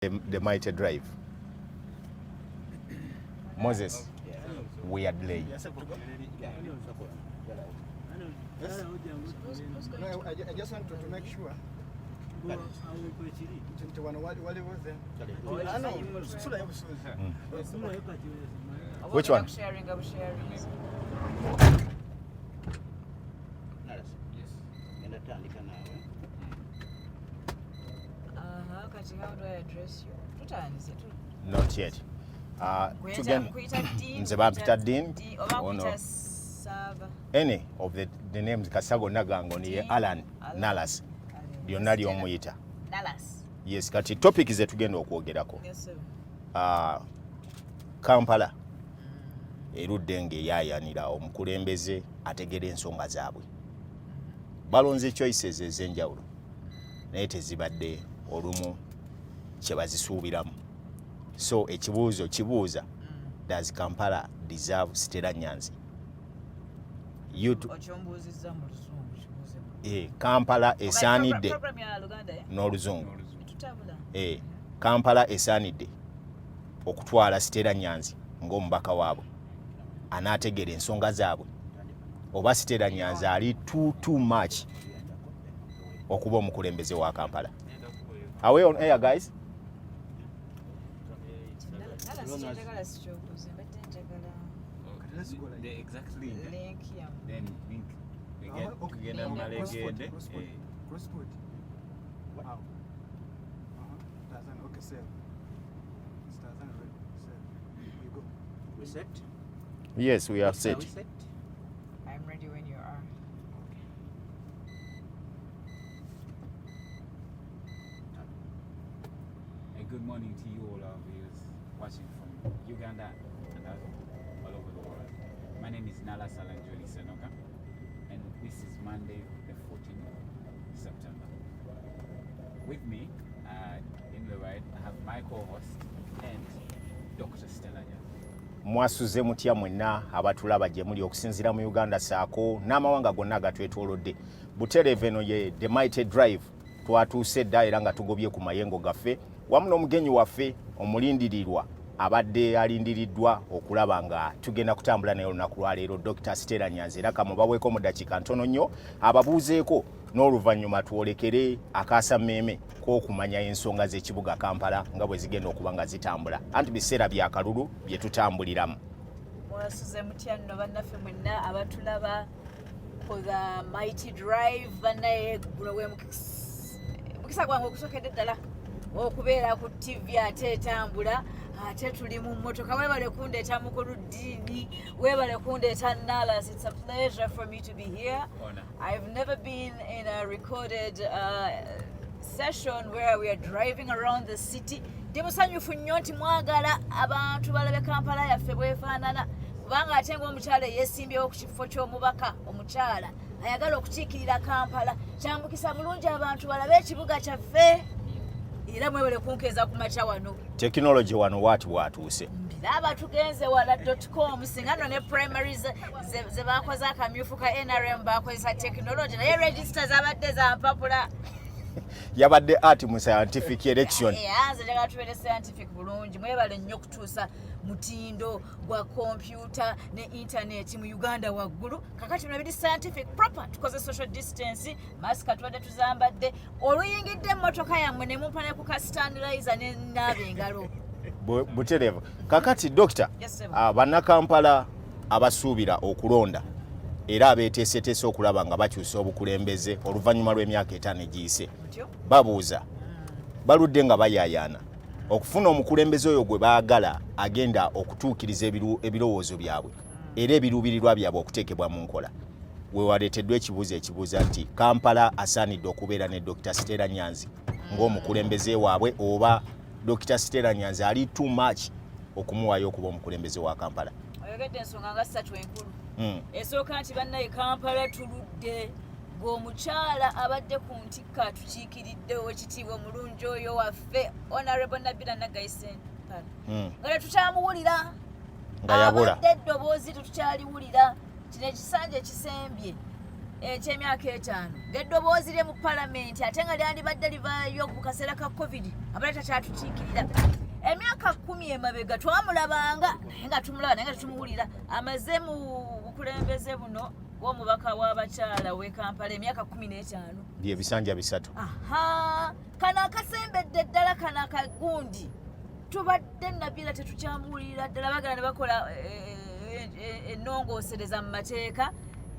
the mighty drive. Moses, we are delayed. I just want to make sure. Which one? How do I address you? Not yet. Any of the names Kasago Nagango ni Alan Nalas byonna ly'omuyita. Nalas. Yes, kati topic ze tugenda okwogerako. Yes sir. Kampala erudde ng'eyaayanira omukulembeze ategera ensonga zaabwe. Balonze choices ez'enjawulo naye tezibadde olumu kye bazisuubiramu. So ekibuuzo kibuuza, does Kampala deserve Stella Nyanzi? Kampala esaanidde n'oluzungu. Kampala esaanidde okutwala Stella Nyanzi ng'omubaka waabwe anaategera ensonga zaabwe, oba Stella Nyanzi ali too much okuba omukulembeze wa Kampala? Are we on air, guys? The exact link. Then link. We get crosscode. Wow. Okay, sir. We go. We set? Yes, we are set. I'm ready when you are. Good morning to you all our viewers watching from Uganda and all over the world. My name is Nala Salanjoli Senoka, and this is Monday the 14th of September. With me in the right, I have my co-host and Dr. Stella. Mwasuze mutya mwenna abatulaba gye muli okusinziira mu Uganda saako n'amawanga gonna agatwetoolodde. Butereeve eno ye The Mighty Drive twatuuse dda era nga tugobye ku mayengo gaffe wamu n'omugenyi waffe omulindirirwa abadde alindiriddwa okulaba nga tugenda kutambula naye olunaku lwaleero, Dr. Stella Nyanzi. Era kamubaweeko mu dakiika ntono nnyo ababuuzeeko n'oluvannyuma twolekere akaasammeeme k'okumanya ensonga z'ekibuga Kampala nga bwe zigenda okuba nga zitambula, anti biseera bya kalulu bye tutambuliramu. Mwasuze mutya nno bannaffe mwenna abatulaba ku The Mighty Drive. Bannaye guno gwe mukisa gwange okusokedde ddala okubeera ku TV ate etambula, ate tuli mu mmotoka. Weebale kundeeta mukulu ddiini, weebale kundeeta Nalas. It's a pleasure for me to be here. I've never been in a recorded session where we are driving around the city. Ndi musanyufu nnyo nti mwagala abantu balabe Kampala yaffe bwefaanana, kubanga ate ng'omukyala yeesimbyewo ku kifo ky'omubaka omukyala ayagala okukiikirira Kampala. Kyambukisa bulungi abantu balabe ekibuga kyaffe. Era mwebale kunkeeza ku makya wano. Technology wano waati bwatuuse. Laba tugenze wala.com singa no ne primaries ze bakoze akamyufu ka NRM bakozesa technology naye register zabadde za mpapula. Yabadde ati mu scientific election. Nze njagala tubeere scientific bulungi. Mwebale nnyo kutuusa mutindo gwa computer ne internet mu Uganda waggulu. Kakati bino biri scientific proper. Tukoze social distance, mask tubadde tuzambadde. Oluyingidde emmotoka yammwe ne mumpa ne ku ka sterilizer ne nnaaba engalo. Butereevu. Kakati Doctor, Yes, bannakampala abasuubira okulonda era abeeteeseteese okulaba nga bakyusa obukulembeze oluvannyuma lw'emyaka 5 egiyise, babuuza baludde nga bayaayaana okufuna omukulembeze oyo gwe baagala agenda okutuukiriza ebirowoozo byabwe era ebiruubirirwa byabwe okuteekebwa mu nkola. We waleeteddwa ekibuuzo ekibuuza nti Kampala asaanidde okubeera ne Dr. Stella Nyanzi ng'omukulembeze waabwe, oba Dr. Stella Nyanzi ali too much okumuwaayo okuba omukulembeze wa Kampala? Oyogedde ensonga nga 3 enkulu. Esooka nti bannaye Kampala tuludde ng'omukyala abadde ku ntikka tukiikiridde owekitiibwa omulungi oyo waffe Honorable Nabila Nagayise nga tetukyamuwulira nga yabula abadde eddoboozi tetukyaliwulira. Kino ekisanja ekisembye eky'emyaka 5 ng'eddoboozi lye mu palamenti ate nga lyandibadde livaayo mu kaseera ka covid abadde takyatukiikirira emyaka 10 emabega twamulabanga naye nga tumulaba naye nga tetumuwulira amaze mu bukulembeze buno bw'omubaka w'abakyala w'e Kampala emyaka 15 bye bisanja 3 kano akasembedde ddala kano akagundi tubadde nabira tetukyamuwulira ddala bagala ne bakola ennongoosereza mu mateeka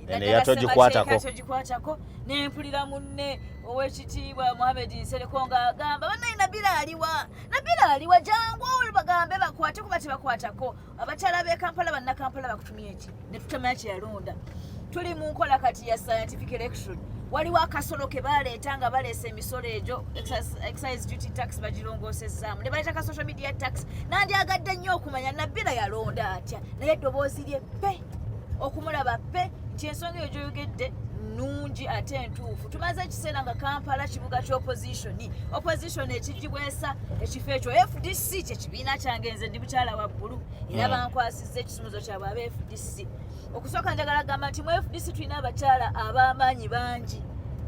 yatogikwatako nempulira munne ow'ekitiibwa Mohamed Nsereko ng'agamba bannaye nabira aliwa jangu bagambe bakwate kuba tebakwatako abakyala b'e Kampala bannakampala bakutumye eki ne tutamanya kye yalonda tuli mu nkola kati ya scientific election waliwo akasolo ke baleeta nga baleesa emisolo egyo excise duty tax bagirongoosezaamu ne baleeta ka social media tax nandyagadde nnyo okumanya nabira yalonda atya naye eddoboozi lye pe okumulaba pe nti ensonga eyo gyoyogedde nungi ate entuufu tumaze ekiseera nga Kampala kibuga ky'opposition ekigibwesa ekifo ekyo FDC kyekibiina kyange nze ndi mukyala wa bbulu era bankwasizza ekisumuzo kyabwe aba FDC okusooka njagala gamba nti mu FDC tulina abakyala ab'amaanyi bangi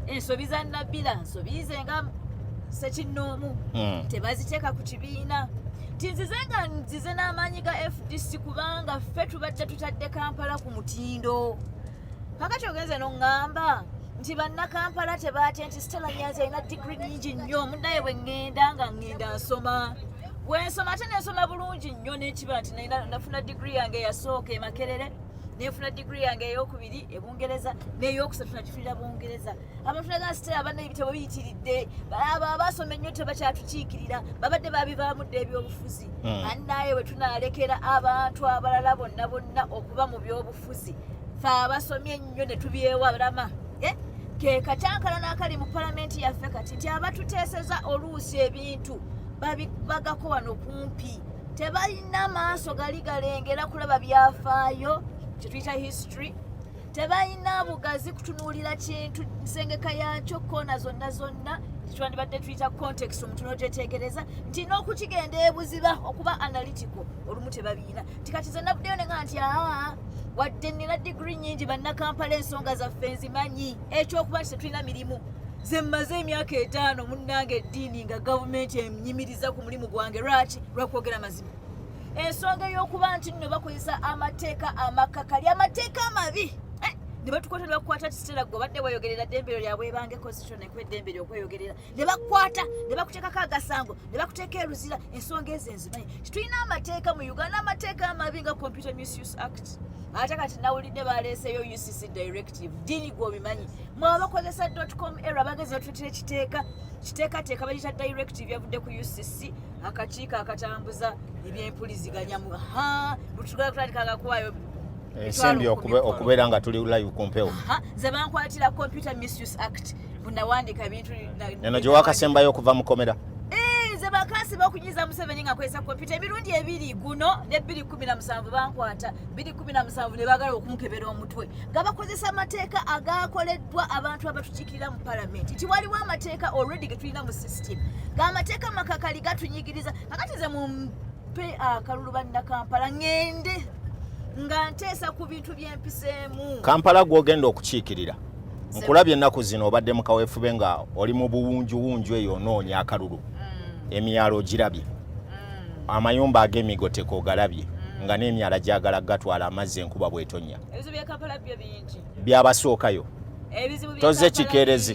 ensobi za nabira nsobiize nga sekinnoomu tebaziteeka ku kibiina tinzize nga nzize n'amaanyi ga FDC kubanga ffe tubadde tutadde Kampala ku mutindo kakati ogenze n'oŋŋamba nti bannakampala tebaatya nti Stella Nyanzi alina digiri nnyingi nnyo munnaye bwe ŋŋenda nsoma bwensoma ate nensoma bulungi nnyo n'ekiba nti nafuna digiri yange eyasooka e Makerere nefuna digiri yange ey'okubiri e Bungereza n'ey'okusatu nagifunira Bungereza abantu naga Stella abannaye ebitabo biyitiridde basoma ennyo tebakyatukiikirira babadde babibaamudde ebyobufuzi annaye bwe tunaalekera abantu abalala bonna okuba mu byobufuzi fe abasomye ennyo ne tubyewarama ke kacyankala n'akali mu palamenti yaffe kati nti abatuteeseza oluusi ebintu bagako wano kumpi tebalina maaso gali galengera kulaba byafaayo kyetuyita history tebalina bugazi kutunuulira kintu nsengeka yakyo koona zonna kitwandibadde tuyita context omuntu n'ogyetegereza nti n'okukigenda ebuziba okuba analytical olumu tebabiina tikati ze navuddeyo ne nga nti wadde nnina digiri nnyingi bannakampala ensonga zaffe nzimanyi ekyokuba nti tetulina mirimu ze mmaze emyaka 5 munnange eddiini nga gavumenti enyimiriza ku mulimu gwange lwaki lwakwogera mazima ensonga ey'okuba nti nno bakozesa amateeka amakakali amateeka amabi ne batukwata ne bakukwata ti Stella gwe obadde weeyogerera ddembe lyabwe bange constitution ekuwa eddembe ly'okweyogerera ne bakukwata ne bakuteekako agasango ne bakuteeka eruzira ensonga ezo enzimanyi titulina amateeka mu Uganda amateeka amabi nga Computer Misuse Act ate kati nawulidde baleeseyo UCC directive ddiini gw'obimanyi mwabakozesa .com era bagezi batutira ekiteekateeka bagita directive yavudde ku UCC akakiiko akatambuza ebyempuliziganya butugala kutandikanga kuwaayo ensimbi okubeera nga tuli live ku mpewo ze bankwatira Computer Misuse Act bunawandiika bintu eno gye wakasembayo okuva mu komera ze bakasiba okunyiza Museveni nga akozesa kompyuta emirundi 2 guno ne 2017 bankwata 2017 ne baagala okumukebera omutwe nga bakozesa amateeka agaakoleddwa abantu abatukiikirira mu palamenti nti waliwo amateeka already ge tulina mu system ng'amateeka makakali gatunyigiriza kakati ze mumpe akalulu bannakampala ŋŋende nga nteesa ku bintu byempiseemu Kampala gw'ogenda okukiikirira nkulabye ennaku zino obadde mu kaweefube nga oli mu buwunjuwunju eyo onoonya akalulu emyalo girabye amayumba ag'emigoteko ogalabye nga n'emyala gyagala gatwala amazzi enkuba bw'etonnya ebizibu bya Kampala byo bingi byabasookayo toze kikeerezi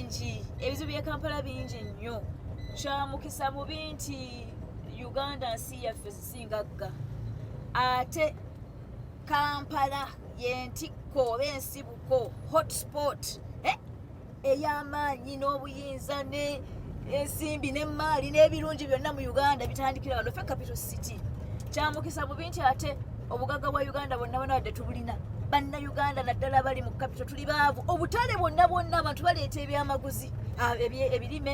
ebizibu bya Kampala bingi nnyo kyamukisa mubi nti Uganda nsi yaffe singagga ate Kampala yentikko oba ensibuko hotspot ey'amaanyi n'obuyinza ne ensimbi n'emmaali n'ebirungi byonna mu Uganda bitandikira wano ffe capital city kyamukisa mubi nti ate obugagga bwa Uganda bonna wadde tubulina bannayuganda naddala bali mu capital tuli baavu obutale bonna abantu baleeta ebyamaguzi ebirime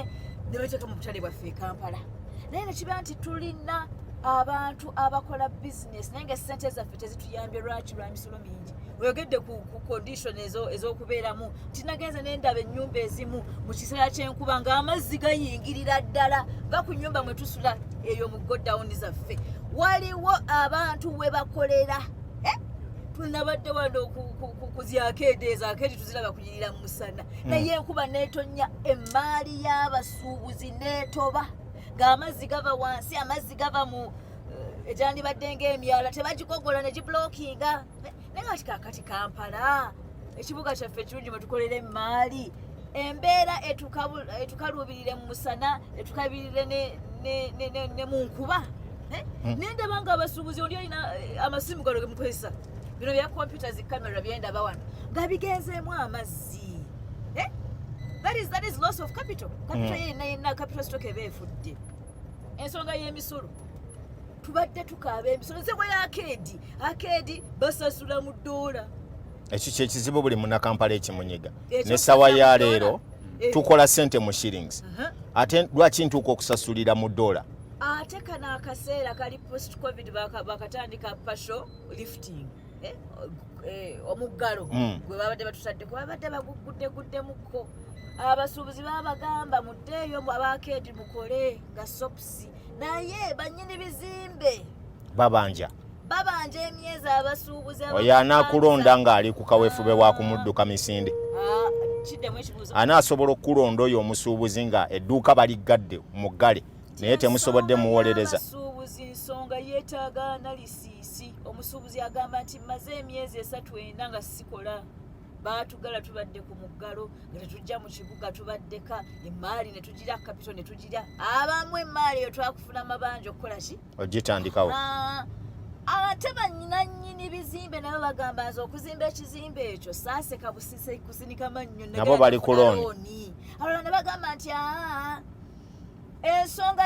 ne babiteeka mu butale bwaffe Kampala naye nekiba nti tulina abantu abakola business naye nga ssente zaffe tezituyambye lwa misolo mingi oyogedde ku condition ez'okubeeramu tinagenze n'endaba ennyumba ezimu mu kiseera ky'enkuba ng'amazzi gayingirira ddala va ku nnyumba mwe tusula eyo mu godown zaffe waliwo abantu we bakolera tunabadde wano ku zyakede ezakedi tuziraba kuyirira mu musana naye enkuba neetonya emaali y'abasuubuzi neetoba ng'amazzi gava wansi amazzi gava mu egyandibadde ng'emyala tebagikogola ne giblokinga naye ati kaakati Kampala ekibuga kyaffe ekirungi mwe tukolera emaali embeera etukaluubirire mu musana etukabirire ne mu nkuba nendaba nga abasuubuzi oli olina amasimu galo gemukozesa bino bya kompyuta zikamera byendaba wano nga bigenzeemu amazzi that is loss of capital yenna capital stock eba efudde ensonga y'emisolo tubadde tukaaba emisolo nze bwe akedi basasula mu ddoola ekyo kyekizibu buli munnakampala ekimunyiga n'essawa ya leero tukola ssente mu shillings ate lwaki ntuuka okusasulira mu ddoola ate kano akaseera kali post covid bakatandika partial lifting omuggalo gwe babadde batutadde ku babadde baguguddemukko abasuubuzi babagamba muddeeyo abakedi mukole nga sopusi naye bannyini bizimbe babanja emyezi abasuubuzi oyo anaakulonda ng'ali ku kaweefube wa kumudduka misinde anaasobola okukulonda oyo omusuubuzi nga edduuka baliggadde mu ggale naye temusobodde muwolereza abasuubuzi nsonga yeetaaga analisiisi omusuubuzi agamba nti maze emyezi 3 nga sikola baatugala tubadde ku muggalo nga tetujja mu kibuga tubaddeka emaali ne tugira kapito ne tugira abamu emaali eyo twakufuna mabanja okukola ki ogitandikawo ate bannannyini bizimbe nabo bagamba nze okuzimba ekizimbe ekyo saaseka busise kusinika mannyo nabo bali ku looni abalala ne bagamba nti ensonga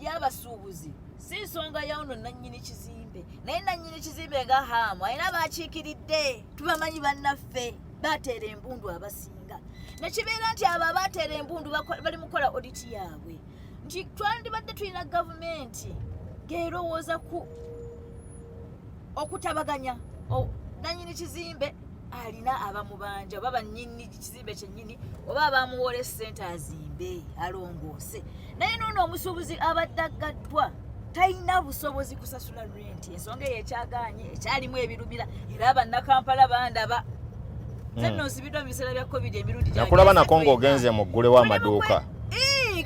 y'abasuubuzi si nsonga yawuno nannyini kizimbe naye nannyini kizimbe nga haamu alina baakiikiridde tubamanyi bannaffe baateera embundu abasinga nekibeera nti abo abaateera embundu bali mukola oditi yaabwe nti twandibadde tulina gavumenti ng'erowooza ku okutabaganya nannyini kizimbe alina abamubanja oba bannyini kizimbe kyennyini oba abamuwola essente azimbe alongoose naye noono omusuubuzi abadde aggaddwa talina busobozi kusasula renti ensonga eyo ekyagaanye ekyalimu ebirumira era bannakampala bandaba nze nsibiddwa mu biseera bya covid emirundi nakulaba nako ng'ogenze mu ggule w'amaduuka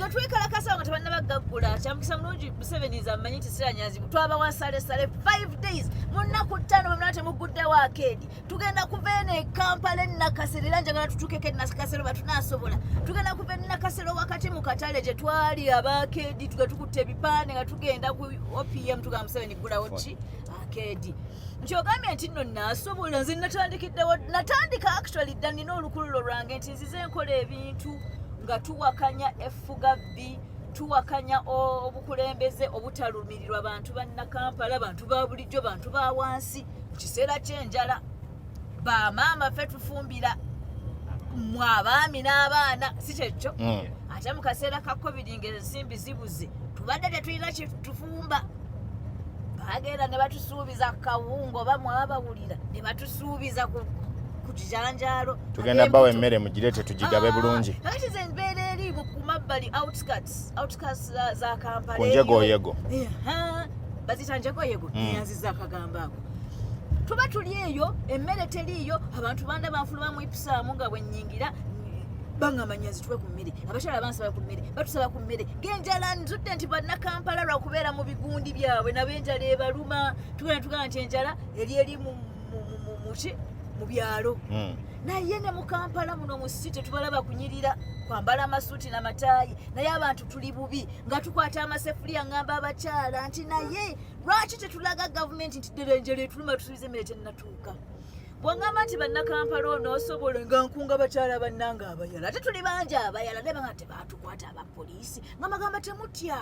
nga twekalakasa nga tebannabagaggula kyamukisa mulungi Museveni amanyi nti Stella Nyanzi twabawa sale 5 days mu nnaku 5 bamulaba temuguddewo akedi tugenda kuva eno e Kampala ennakasero era njagala tutuukeko ennakasero batunasobola tugenda kuva ennakasero wakati mu katale gye twali abakedi tugatukutta ebipande nga tugenda ku OPM tugamba Museveni ggulawo ki akedi nti ogambye nti nno naasobola nze natandika actually dda nina olukululo lwange nti nzize enkola ebintu nga tuwakanya effugabbi tuwakanya obukulembeze obutalumirirwa bantu bannakampala bantu ba bulijjo bantu ba wansi mu kiseera ky'enjala bamaama ffe tufumbira mu abaami n'abaana si kyekyo ate mu kaseera ka covid ng'ensimbi zibuze tubadde tetulina kitufumba bagenda ne batusuubiza kawunga oba mwabawulira ne batusuubiza ku kijanjalo tugenda bawa emmere mugirete tugigabe bulungi kati ze mbeera eri ku mabbali outskirts za Kampala ku njegoyego bazita njegoyego Nyanzi akagamba ako tuba tuli eyo emmere teriiyo abantu banda banfuluma mu ipisaamu nga bwennyingira bangamba Nyanzi tuwe ku mmere abakyala bansaba ku mmere batusaba ku mmere genjala nzudde nti bannakampala lwakubeera mu bigundi byabwe nabo enjala ebaluma tugamba nti enjala eri muki mu byalo naye ne mu Kampala muno mu city tubalaba kunyirira kwambala amasuuti n'amataayi naye abantu tuli bubi nga tukwata amasefuliya ngamba abakyala nti naye lwaki tetulaga gavumenti nti ddala enjala etuluma tusubize emmere tennatuuka bw'angamba nti bannakampala ono osobola nga nkunga bakyala bannanga abayala ate tuli bangi abayala naye banga tebatukwata abapoliisi nga magamba temutya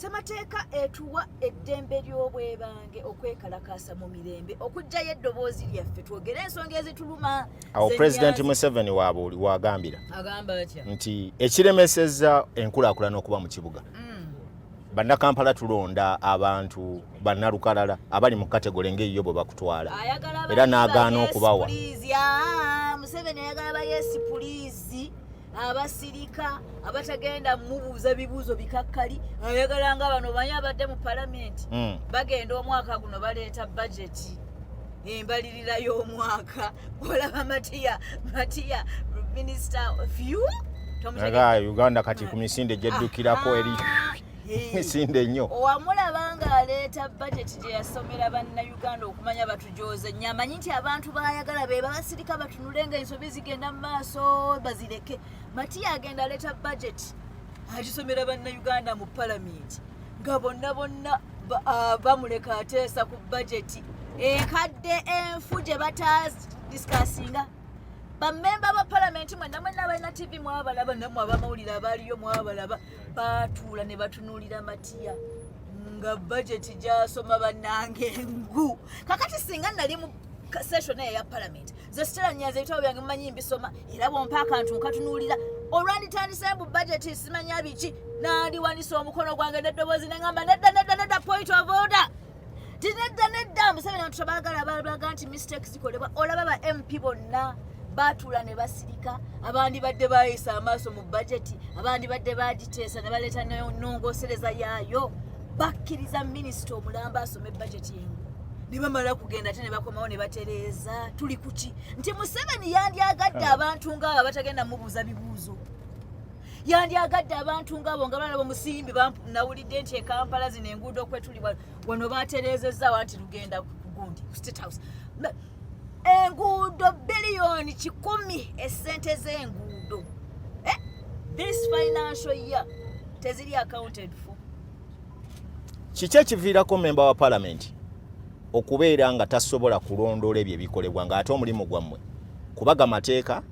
Ssemateeka etuwa eddembe ly'obwebange okwekalakaasa mu mirembe okuggyayo eddoboozi lyaffe twogere ensonga ezituluma awo pulezidenti Museveni wagambira agamba atya nti ekiremesezza enkulaakulana okuba mu kibuga bannakampala tulonda abantu bannalukalala abali mu kategole ng'eyo bwe bakutwala era n'agaana okubawa Museveni ayagala bayesi puliizi abasirika abatagenda mubuuza bibuuzo bikakkali ayagala nga bano banyi abadde mu palamenti bagenda omwaka guno baleeta bajeti embalirira y'omwaka olaba Matiya minisita few Uganda kati ku misinde gyeddukirako eri misinde nnyo. Owamulaba ng'aleeta budget gye yasomera bannayuganda okumanya batujoze nnyo. Amanyi nti abantu baayagala be babasirika batunule ng'ensobi zigenda mu maaso bazireke. Matiya agenda aleeta budget agisomera bannayuganda mu palamenti nga bonna bamuleka ateesa ku budget enkadde enfu gye batadisikasinga. Bamemba ba palamenti mwenna balina TV mwabalaba nammwe abamawulire abaaliyo mwabalaba baatuula ne batunuulira Matiya nga budget gyasoma bannange engu. Kakati singa nali mu session eyo ya palamenti ze Stella Nyanzi ebitabo byange mumanyi mbisoma era bwompa akantu nkatunuulira olwanditandise mbu budget simanya biki nandiwanisa omukono gwange n'eddoboozi ne ngamba nedda point of order. Nedda Museveni ntubagala balaga nti mistakes zikolebwa. Olaba ba MP bonna baatuula ne basirika, abandi badde bayisa amaaso mu budget, abandi badde bagiteesa ne baleeta nongosereza yaayo, bakkiriza minisita omulamba asome budget yengu. Ne bamala kugenda ate ne bakomawo ne batereeza. Tuli kuki nti Museveni yandyagadde abantu ng'abo batagenda mubuuza bibuuzo. Yandyagadde abantu ng'abo nga balaba Musimbi nawulidde nti e Kampala zino enguudo kwe tuli wano batereezezza nti lugenda kugundi ku State House. Enguudo biliyoni 10 esente z'enguudo. This financial year teziri accounted for. Kiki ekiviirako memba wa palamenti okubeera nga tasobola kulondoola ebyo ebikolebwa ng'ate omulimu gwammwe kubaga mateeka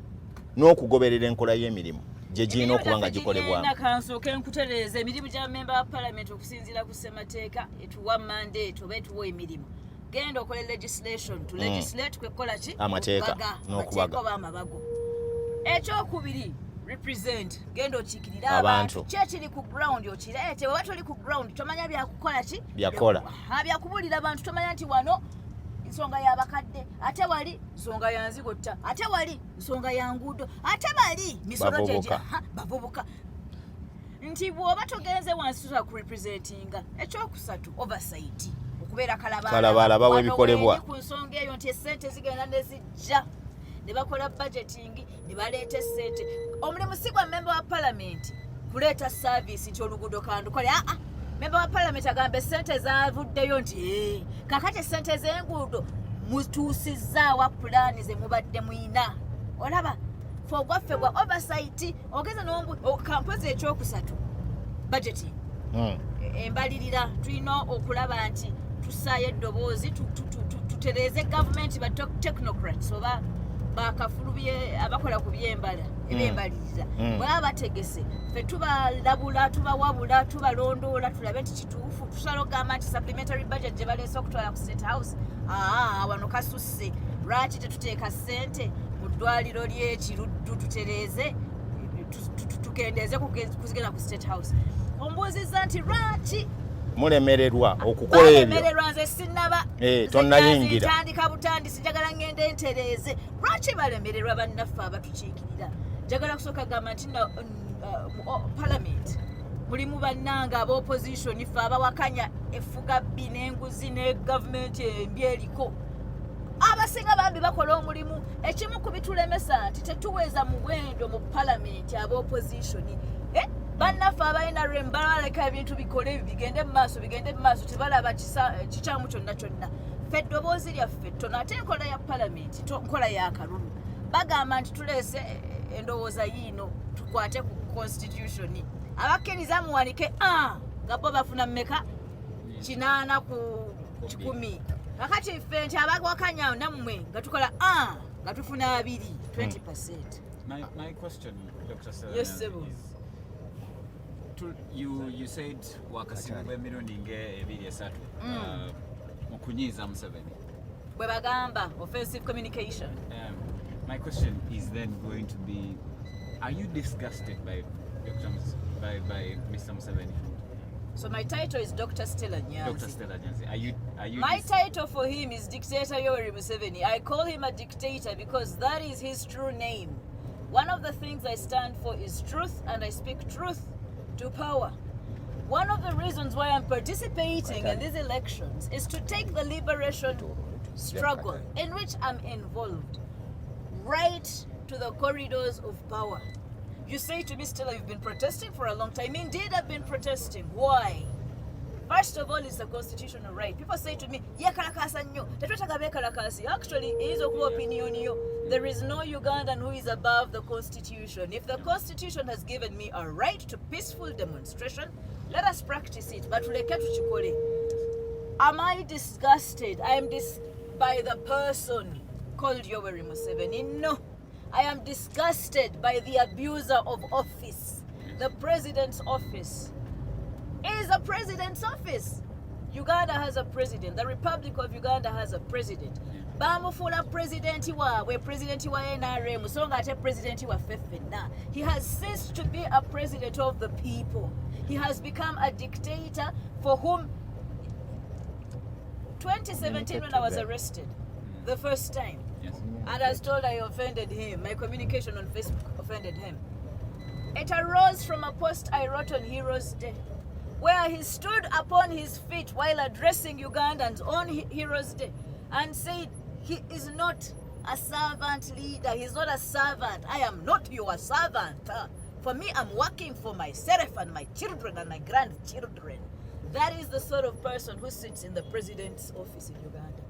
n'okugoberera enkola y'emirimu gye girina okuba nga gikolebwamu? Kansooke nkutereeza emirimu gya memba wa palamenti okusinziira ku ssemateeka etuwa mandate oba etuwa emirimu. Genda okola legislation to legislate kwekola ki amateeka n'okubaga oba amabago. Ekyokubiri represent genda okiikirira abantu kyekiri ku ground okireete. Bwe batoli ku ground tomanya byakukola ki byakola byakubuulira abantu tomanya nti wano nsonga y'abakadde ate wali nsonga ya nzigotta ate wali nsonga ya nguudo ate bali misolo gyegya bavubuka. Nti bw'oba togenze wansi tusobola ku representinga. Ekyokusatu oversight okubeera kalabalaba webikolebwa ku nsonga eyo nti essente zigenda ne zijja ne bakola budgeting ne baleeta essente. Omulimu si gwa memba wa palamenti kuleeta service nti oluguudo kandukole. Memba wa palamenti agamba essente zavuddeyo nti kakati essente z'enguudo mutuusizaawa pulaani ze mubadde muyina. Olaba fogwaffe gwa oversight ogeza kampozi ekyokusatu budgeting. Embalirira tulina okulaba nti tusaayo eddoboozi tutereeze gavumenti ba technocrats oba bakafulu abakola ku byembala ebyembalirira bwaba bategese ffe tubalabula tubawabula tubalondoola tulabe nti kituufu. Tusobola okugamba nti supplementary budget gye baleese okutwala ku State House wano kasusse lwaki tetuteeka ssente mu ddwaliro ly'ekiruddu tutereeze tukendeeze kuzigenda ku State House. Ombuuzizza nti lwaki mulemererwa okukola ebyo? Balemererwa nze sinnaba tonnayingira tandika butandisi njagala ngende entereeze. Lwaki balemererwa bannaffe abatukiikirira? Njagala kusooka gamba nti palamenti mulimu bannanga ab'opposition ffe abawakanya effuga bbi n'enguzi ne gavumenti embi eriko. Abasinga bambi bakola omulimu. Ekimu ku bitulemesa nti tetuweza muwendo mu palamenti ab'opposition. Bannaffe abalina remba baleka ebintu bikole bigende mu maaso tebalaba kikyamu kyonna. Ffe eddoboozi lyaffe ttono ate enkola ya palamenti nkola ya kalulu. Bagamba nti tuleese endowooza yiino tukwate ku constitution. Abakkiriza muwanike nga bo bafuna mmeka 8 ku 10. Kakati ffe nti abawakanya nammwe nga tukola nga tufuna 20%. My question, Dr. Stella, yes, sir. You said wakasimba emirioni nge 23 mukunyiza Museveni. Bwe bagamba offensive communication. My question is then going to be, are you disgusted by Mr. Museveni? So my title is Dr. Stella Nyanzi. Dr. Stella Nyanzi. Are you my title for him is Dictator Yoweri Museveni. I call him a dictator because that is his true name. One of the things I stand for is truth, and I speak truth to power. One of the reasons why I'm participating in these elections is to take the liberation struggle in which I'm involved, right to the corridors of power. You say to me, Stella, you've been protesting for a long time. Indeed, I've been protesting. Why? First of all, it's a constitutional right. People say to me, actually, it is a opinion. There is no Ugandan who is above the constitution. If the constitution has given me a right to peaceful demonstration, let us practice it. But am I disgusted? I am by the person called Yoweri Museveni? No. I am disgusted by the abuser of office. The president's office is a president's office. Uganda has a president. The Republic of Uganda has a president. Bamufula presidenti waabwe presidenti wa NRM so nga ate presidenti waffe ffenna. He has ceased to be a president of the people. He has become a dictator for whom 2017 when I was arrested the first time. Yes. And I was told I offended him. My communication on Facebook offended him. It arose from a post I wrote on Heroes Day, where he stood upon his feet while addressing Ugandans on Heroes Day and said, he is not a servant leader. He's not a servant. I am not your servant. For me, I'm working for myself and my children and my grandchildren. That is the sort of person who sits in the president's office in Uganda.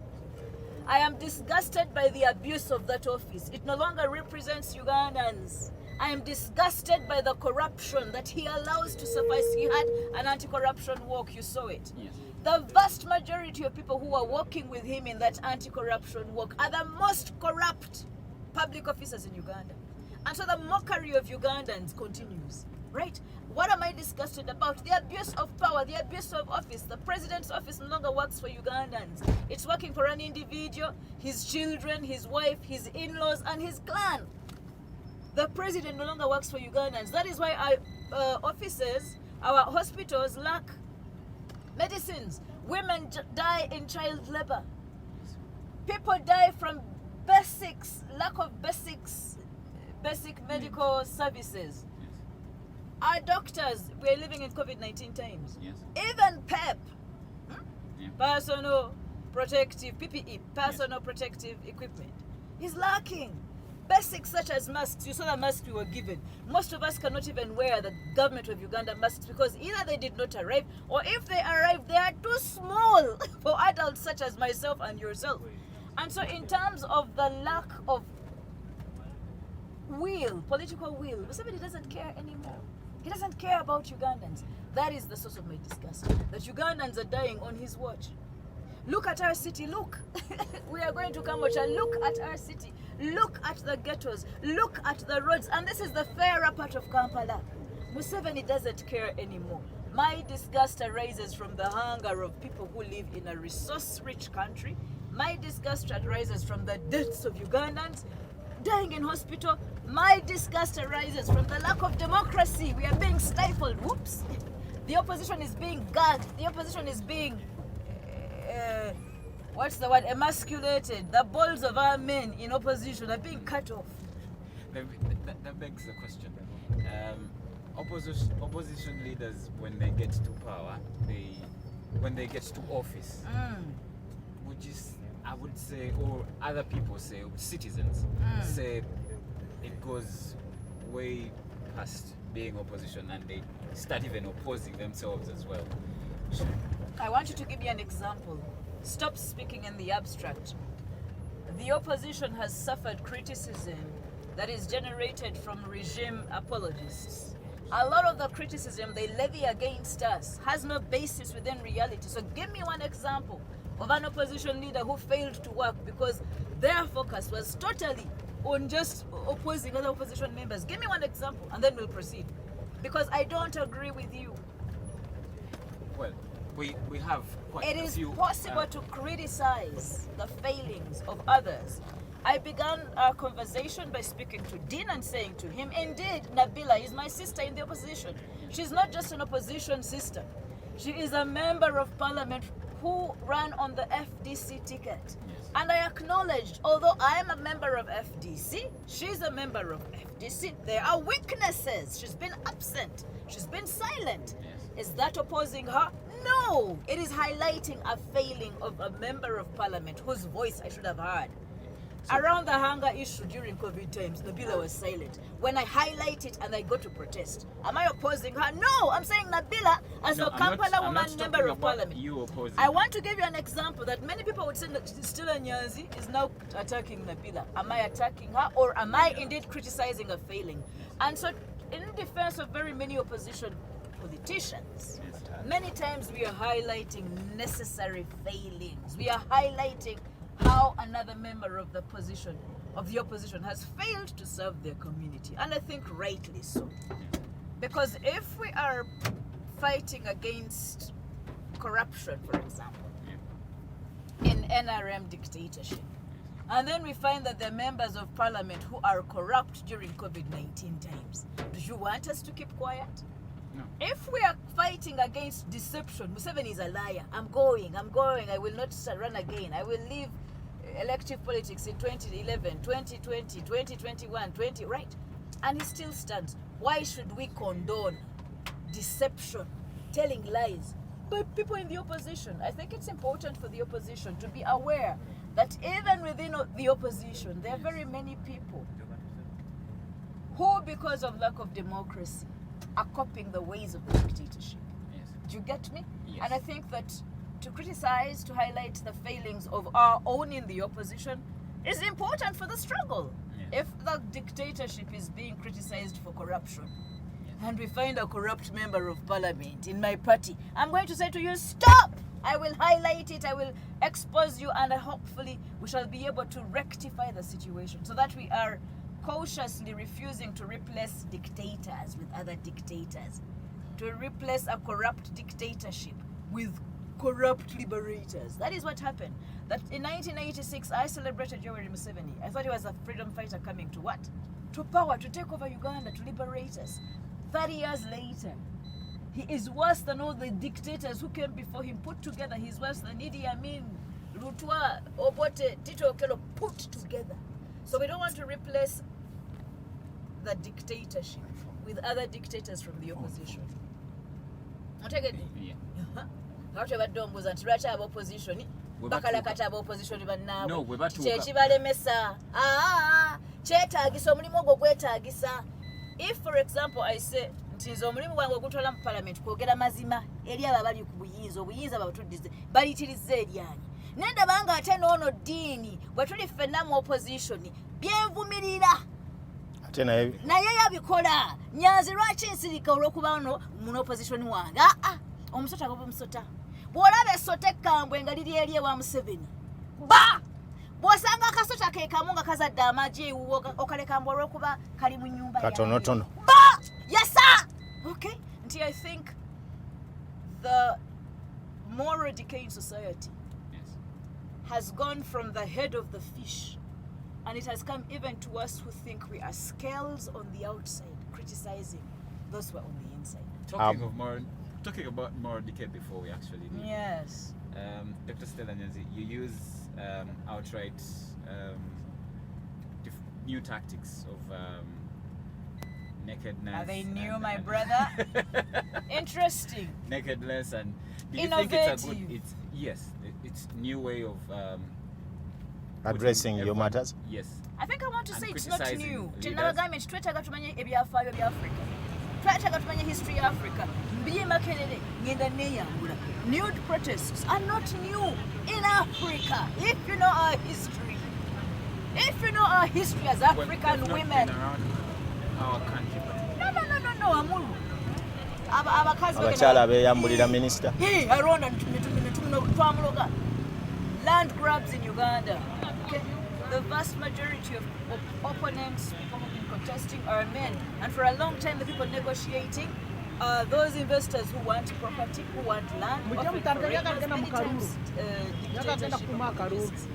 I am disgusted by the abuse of that office. It no longer represents Ugandans. I am disgusted by the corruption that he allows to suffice. He had an anti-corruption walk, you saw it. Yes. The vast majority of people who are working with him in that anti-corruption walk are the most corrupt public officers in Uganda. And so the mockery of Ugandans continues, right? What am I disgusted about? The abuse of power, the abuse of office. The president's office no longer works for Ugandans. It's working for an individual, his children, his wife, his in-laws, and his clan. The president no longer works for Ugandans. That is why our offices, our hospitals lack medicines. Women die in child labor. People die from lack of basic medical services. Our doctors, we're living in COVID-19 times. Yes. Even PEP, Yeah. personal protective, PPE, personal protective equipment, is lacking. Basics such as masks, you saw the masks we were given. Most of us cannot even wear the government of Uganda masks because either they did not arrive, or if they arrive, they are too small for adults such as myself and yourself. And so in terms of the lack of political will, Museveni doesn't care anymore. He doesn't care about Ugandans. That is the source of my disgust, that Ugandans are dying on his watch. Look at our city, look. We are going to Kampala. Look at our city. Look at the ghettos. Look at the roads. And this is the fairer part of Kampala. Museveni doesn't care anymore. My disgust arises from the hunger of people who live in a resource-rich country. My disgust arises from the deaths of Ugandans dying in hospital. My disgust arises from the lack of democracy. We are being stifled. Whoops. The opposition is being gagged. The opposition is being emasculated. The balls of our men in opposition are being cut off. That begs the question. Opposition leaders, when they get to power, when they get to office, I would say, or other people say, citizens say, it goes way past being opposition and they start even opposing themselves as well. I want you to give me an example. Stop speaking in the abstract. The opposition has suffered criticism that is generated from regime apologists. A lot of the criticism they levy against us has no basis within reality. So give me one example of an opposition leader who failed to work because their focus was totally on just opposing other opposition members. Give me one example and then we'll proceed. Because I don't agree with you. Well, we have quite It a is few, possible to criticize the failings of others. I began our conversation by speaking to Dean and saying to him, indeed, Nabila is my sister in the opposition. She's not just an opposition sister. She is a member of parliament who ran on the FDC ticket. Yes. And I acknowledged, although I am a member of FDC, she's a member of FDC. There are weaknesses. She's been absent. She's been silent. Yes. Is that opposing her? No, it is highlighting a failing of a member of parliament whose voice I should have heard. Around the hunger issue during COVID times, Nabila was silent. When I highlight it and I go to protest, am I opposing her? No, I'm saying Nabila, as a Kampala woman, member of parliament. You opposing I want to give you an example that many people would say that Stella Nyanzi is now attacking Nabila. Am I attacking her, or am I indeed criticizing a failing? And so, in defense of very many opposition politicians, many times we are highlighting necessary failings. We are highlighting how another member of the opposition has failed to serve their community, and I think rightly so. Because if we are fighting against corruption, for example, in NRM dictatorship, and then we find that there are members of parliament who are corrupt during COVID-19 times, do you want us to keep quiet? No. If we are fighting against deception, Museveni is a liar. I'm going, I will not run again. I will leave elective politics in 2011, 2020, 2021, right? And he still stands. Why should we condone deception, telling lies? But people in the opposition, I think it's important for the opposition to be aware that even within the opposition, there are very many people who, because of lack of democracy, are copying the ways of dictatorship. Yes. Do you get me? Yes. And I think that to criticize, to highlight the failings of our own in the opposition is important for the struggle. Yes. If the dictatorship is being criticized for corruption, and we find a corrupt member of parliament in my party, I'm going to say to you, stop! I will highlight it, I will expose you, and hopefully we shall be able to rectify the situation so that we are cautiously refusing to replace dictators with other dictators, to replace a corrupt dictatorship with corrupt liberators. That is what happened. That in 1986, I celebrated Yoweri Museveni. I thought he was a freedom fighter coming to what? To power, to take over Uganda, to liberate us. 30 years later, he is worse than all the dictators who came before him put together. He's worse than Idi Amin, Lutwa, Obote, Tito Okello put together. So we don't want to replace the dictatorship with other dictators from the opposition. Yeah. Lwaki badde nti lwaki ab'opposition bakalakata ab'opposition No, we bannaabwe batuuka. kyekibalemesa kyetaagisa omulimu ogwo gwetaagisa. If for example I say nti nze omulimu gwange ogutwala mu parliament kwogera mazima eri abo abali ku obuyinza babatuddize bayitiriza eryanyi nendaba nga ate n'ono ddiini bwe tuli ffenna mu opposition byenvumirira ate naye yabikola. Nyanzi lwaki nsirika olw'okuba ono mu opposition wange? Omusota baba omusota. Bw'olaba essota ekkambwe nga liri eri ewa Museveni, bw'osanga akasota ke kamu nga kazadde amagi ewuwo okalekambwa olw'okuba kali mu nnyumba katonotono. Yasa! Okay? Nti I think the moral decay in society Yes. has gone from the head of the fish, and it has come even to us who think we are scales on the outside, criticizing those who are on the inside. Talking about moral decay before we actually leave. Yes. Dr. Stella Nyanzi, you use outright new tactics of nakedness. Are they new, and- my brother? Interesting. Nakedness, and do you Innovative. think it's new way of Addressing putting your everyone- matters? Yes. I think I want to And say it's not criticizing new. leaders. Tinabagambye nti twetaaga tumanye ebyafaayo bya Africa. Twetaaga tumanye history ya Africa. Mbiye Makerere ngenda neeyambula. Nude protests are not new in Africa. If you know our history. If you know our history as African They've not women. been around our country, but No, Amulu. Abakazi abakyala abeeyambulira minisita. aronda twamuloga. Land grabs in Uganda. Okay? The vast majority of opponents, people who've been contesting, are men. And for a long time, the people negotiating are those investors who want property, who want land, often for records, many times dictatorship of police.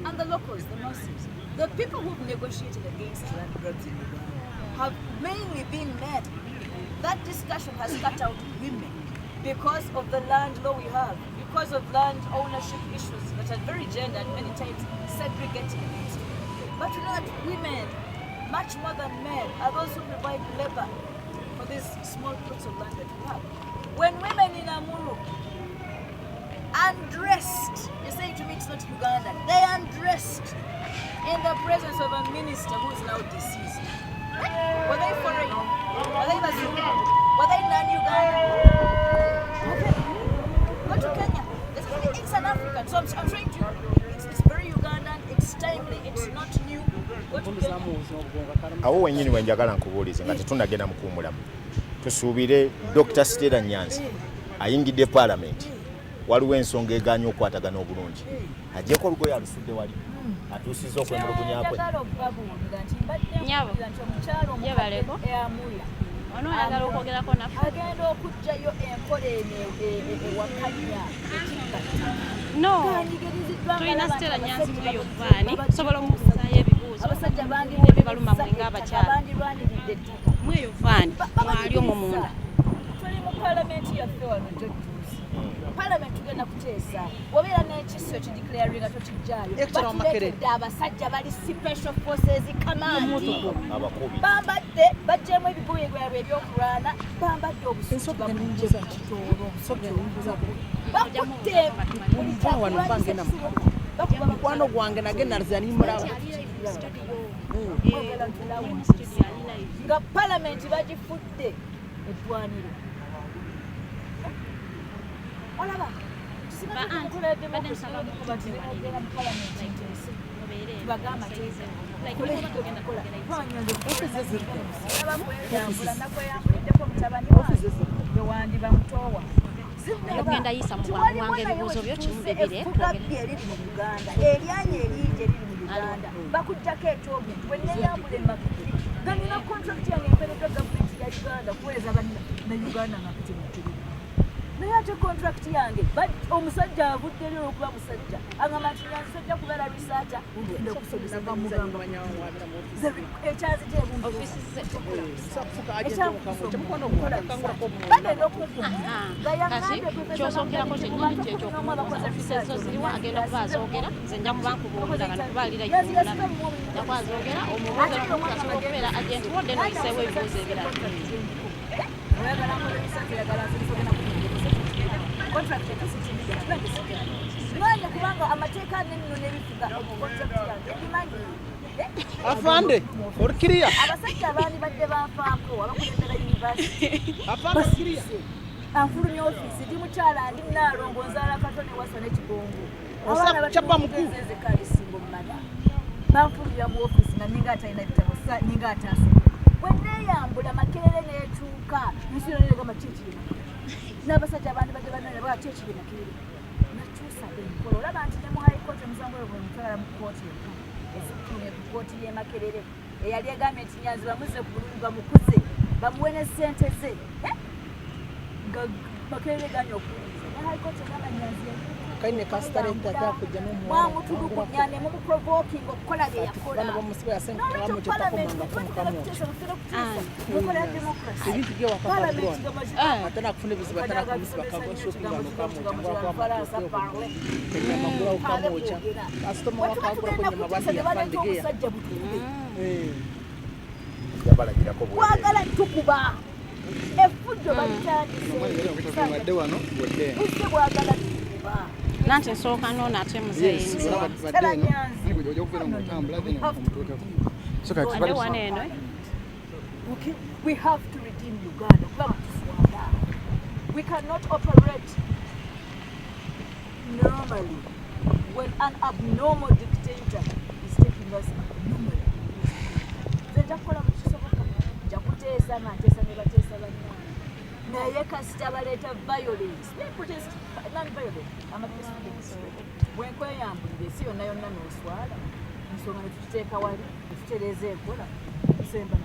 And the locals, the Muslims. The people who've negotiated against land grabs in Uganda have mainly been men. That discussion has cut out women because of the land law we have, because of land ownership issues that are very gendered, many times segregating against women. But you know that women, much more than men, are those who provide labor for these small plots of land that we have. When women in Amuru undressed, you say to me it's not Ugandan, they undressed in the presence of a minister who is now deceased. Were they foreign? Were they Bazungu? Were they non-Ugandan? Okay. Go to Kenya. It's an African. So I'm trying to, it's very Ugandan, it's timely, it's not new. Go to Kenya. Awo wenyini wenjagala nkubuulize nga tetunnagenda mu kuwummulamu. Tusuubire Dr. Stella Nyanzi ayingidde Parliament. Waliwo ensonga egaanye okwatagana obulungi. Agyeko olugoye alusudde wali. Atuusizza okwemulugunya kwe. Yebaleko. Ono ayagala okwogerako naffe. Agenda okuggyayo enkola ewakanya No. Tulina Stella Nyanzi muri Yovaani. Sobola omubuuzaayo ebibuuzo. abasajja bangi Ebibaluma mwe ng'abakyala. bandirwanirira ettaka. Mwe Yovaani mwali omwo munda. Tuli mu palamenti yaffe wano gy'otuuze. Palamenti tugenda kuteesa obeera n'ekiso kideclaringa tokijjaayo batuleetedde abasajja bali special forces command bambadde baggyemu ebibuye byabwe ebyokulwana bambadde obususu babujje mu kitoolo bakutte mukwano gwange nagenda nzanimulaba nga palamenti bagifudde eddwaniro olaba bagamba nakweyambuliddeko mutabani wange ewandi bamutoowa Ogenda yisa mu bwangu bwange ebibuuzo byo kimu bibiri effugabbi eriri mu Uganda eryanya eringi eriri mu Uganda bakuggyako ekyobintu bwe neeyambula emaketi nga nina contract yange empereddwa gavumenti ya Uganda kuweereza bannayuganda maketi mukiri naye ate contract yange omusajja avuddeyo okuba musajja agamba nti Nyanzi sojja kubeera researcher ngenda okusomesa bamugamba bagenda kasi kyosookerako kyennyini kyekyokuofisi ezo ziriwo agenda kuba azoogera nze nja kuba nkubuulira nga nikubalira ikuulaba nja kuba azoogera omubuulira asobola okubeera agenti wodde noyiseewo ebibuuzo ebirala mwanya kubanga amateeka neno nebifuga contract yange ebimanyi afande orikiriya abasajja abaani badde banfaako abakulembera yunivasite afande anfulumya ofiisi ndi mukyala ndi munaalongo nzaala katone wasa n'ekigongo Chapa mkuu kalisimbo mmada banfulumya mu ofiisi nga ninga atalina bitabo ninga ataasoma bwe neeyambula makerere n'etuuka nsiro negamba kyekirima n'abasajja abandi badde banene bwa kyekirima kiri nakyusa enkola olaba nti ne mu high court omusango gwe mutwala mu kooti yokka ezikutumye ku kooti y'e Makerere eyali egambye nti Nyanzi bamuze ku bulungi bamukuze bamuwe ne ssente ze nga Makerere ganya okuwuliriza ne high court egamba Nyanzi kaine kastarenta takujja mwamutudukunyane mumuprovoking okukola bye yakola bamusiba yasenga kalamu kyetakomanga kumukamu mukola ya democracy ebintu bye wakakadron atana kufuna ebizibu atana kumisiba shopping magula ukamocha asitoma wakagula kwenye mabati ya fandigeya yabalagirako kwagala tukuba efuddo balitandise bwagala tukuba nanti nsooka noona ate muzeeyinzi ate wano eno okay, we have to redeem Uganda. We cannot operate normally when an abnormal dictator is taking us abnormally. Naye kasita baleeta violence. They protest non-violent. I'm a peaceful demonstration. Bwenkweyambulira ensi yonna yonna n'oswala ensonga ne tukiteeka wali netutereeza enkola tusemba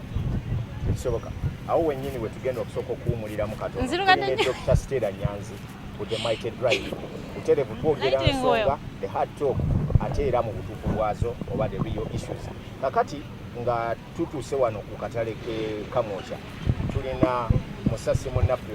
kisoboka awo wennyini we tugenda okusooka okuwumuliramu katono Dr. Stella Nyanzi ku The Mighty Drive buterevu twogera nsonga the hard talk ate era mu butuufu bwazo oba the real issues kakati nga tutuuse wano ku katale ke Kamwokya tulina musasi munnaffe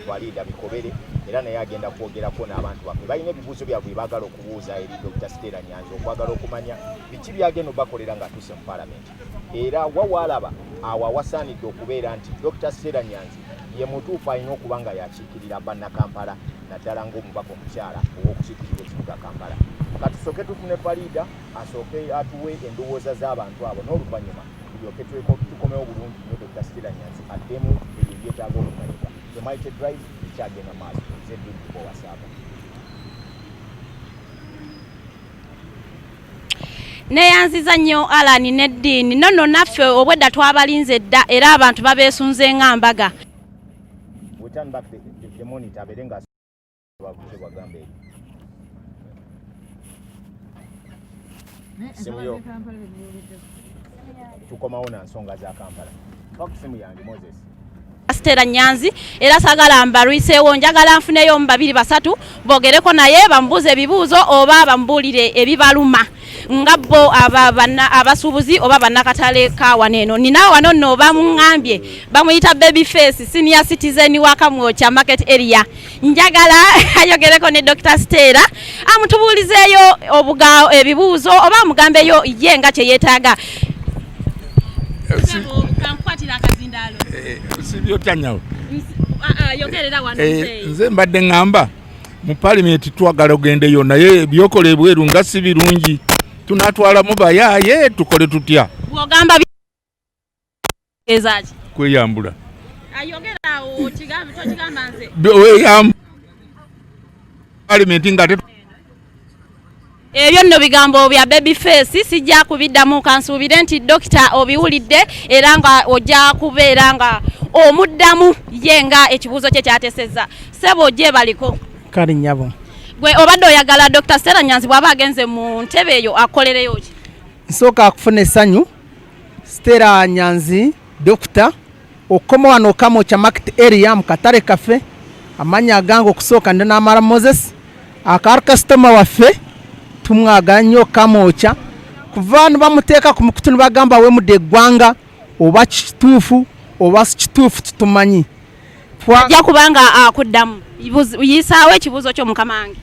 waliida Bikobere era naye agenda kwogerako n'abantu baffe balina ebibuuzo byabwe baagala okubuuza eri Dr. Stella Nyanzi okwagala okumanya biki byagenda bakolera nga tuuse mu Parliament era wawalaba awo wasaanidde okubeera nti Dr. Stella Nyanzi ye mutuufu alina okuba nga yakiikirira bannakampala naddala ng'omubaka omukyala ow'okukiikirira ekibuga Kampala. Katusooke tufune Farida asooke atuwe endowooza z'abantu abo n'oluvannyuma tulyoke tukomewo bulungi nnyo Dr. Stella Nyanzi addemu ebyo byetaaga okumanyika. The Mighty Drive ekyagenda maaso zeddukiko wasaaba. Neyanziza nnyo Alani n'eddiini nonno naffe obwedda twabalinze dda era abantu babeesunze ng'ambaga. We turn back the monitor abeere nga bagamba eyo. Simu yo tukomawo na nsonga za Kampala. Simu yange Moses. Stella Nyanzi era sagala mbalwiseewo njagala nfuneyo mu 2 3 bogereko naye bamubuuze ebibuuzo oba bambuulire ebibaluma nga bo abasuubuzi oba bannakatale ka waneeno. Nina wano nno bamuŋŋambye bamuyita baby face senior citizen wa Kamwokya market area. Njagala ayogereko ne Dr. Stella amutubuulizeeyo ebibuuzo oba amugambeyo ye nga kye yeetaaga. Sibyo tanyawo. Yogerera wano nze mbadde ngamba mu parliament twagala ogendeyo naye ebyokola ebweru nga si birungi tunatwala mu bayaye tukole tutya. Bwogamba ezaaki kweyambula. Ayogera o kigambo tokigamba nze. Parliament nga ebyo nno bigambo bya baby face sijja kubiddamu kansuubire nti dokita obiwulidde era nga ojja kubeera nga omuddamu ye nga ekibuuzo kye kyatesezza. Sebo gye baliko kali nyabo gwe obadde oyagala Dr. Stella Nyanzi bw'aba agenze mu ntebe eyo akolereyo ki? nsooka akufuna essanyu Stella Nyanzi dokita okoma wano Kamwokya market area mu katale kaffe amanya agange okusooka ndi n'amala Moses akari kasitoma waffe tumwaga nnyo Kamwokya kuva bamuteeka ku mukutu ne bagamba wemudde eggwanga oba kituufu oba si kituufu tutumanyi ajja kubanga akuddamu yisaawo ekibuuzo kyo mukamange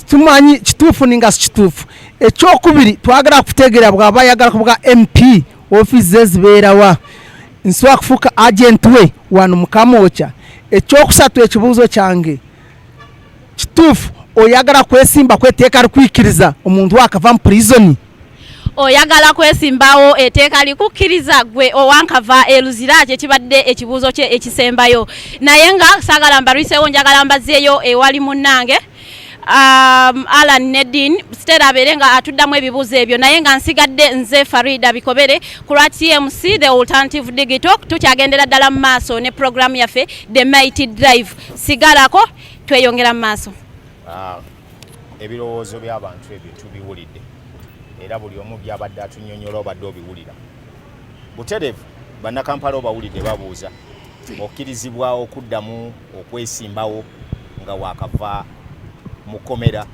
tumanyi kituufu ninga si kituufu. Ekyokubiri twagala kutegeera bw'aba ayagala kubuga MP office ze zibeerawa nsobola kufuuka agent we wano mu Kamwokya. Ekyokusatu ekibuuzo kyange kituufu oyagala kwesimba kweteeka likwikiriza omuntu akava mu prison? Oyagala kwesimbawo etteeka likukkiriza gwe owankava eluzira kye kibadde ekibuuzo kye ekisembayo naye nga saagala mbalwiseewo njagala mbazzeeyo ewali munnange Alan Nedin Stella abeere nga atuddamu ebibuuzo ebyo naye nga nsigadde nze Farida Bikobere ku lwa TMC The Alternative Digital tukyagendera ddala mu maaso ne programu yaffe The Mighty Drive. Sigalako tweyongera mu maaso. Ebirowoozo by'abantu ebyo tubiwulidde era buli omu byabadde atunnyonnyola obadde obiwulira. Butereevu bannakampala obawulidde babuuza okkirizibwa okuddamu okwesimbawo nga waakava mu kkomera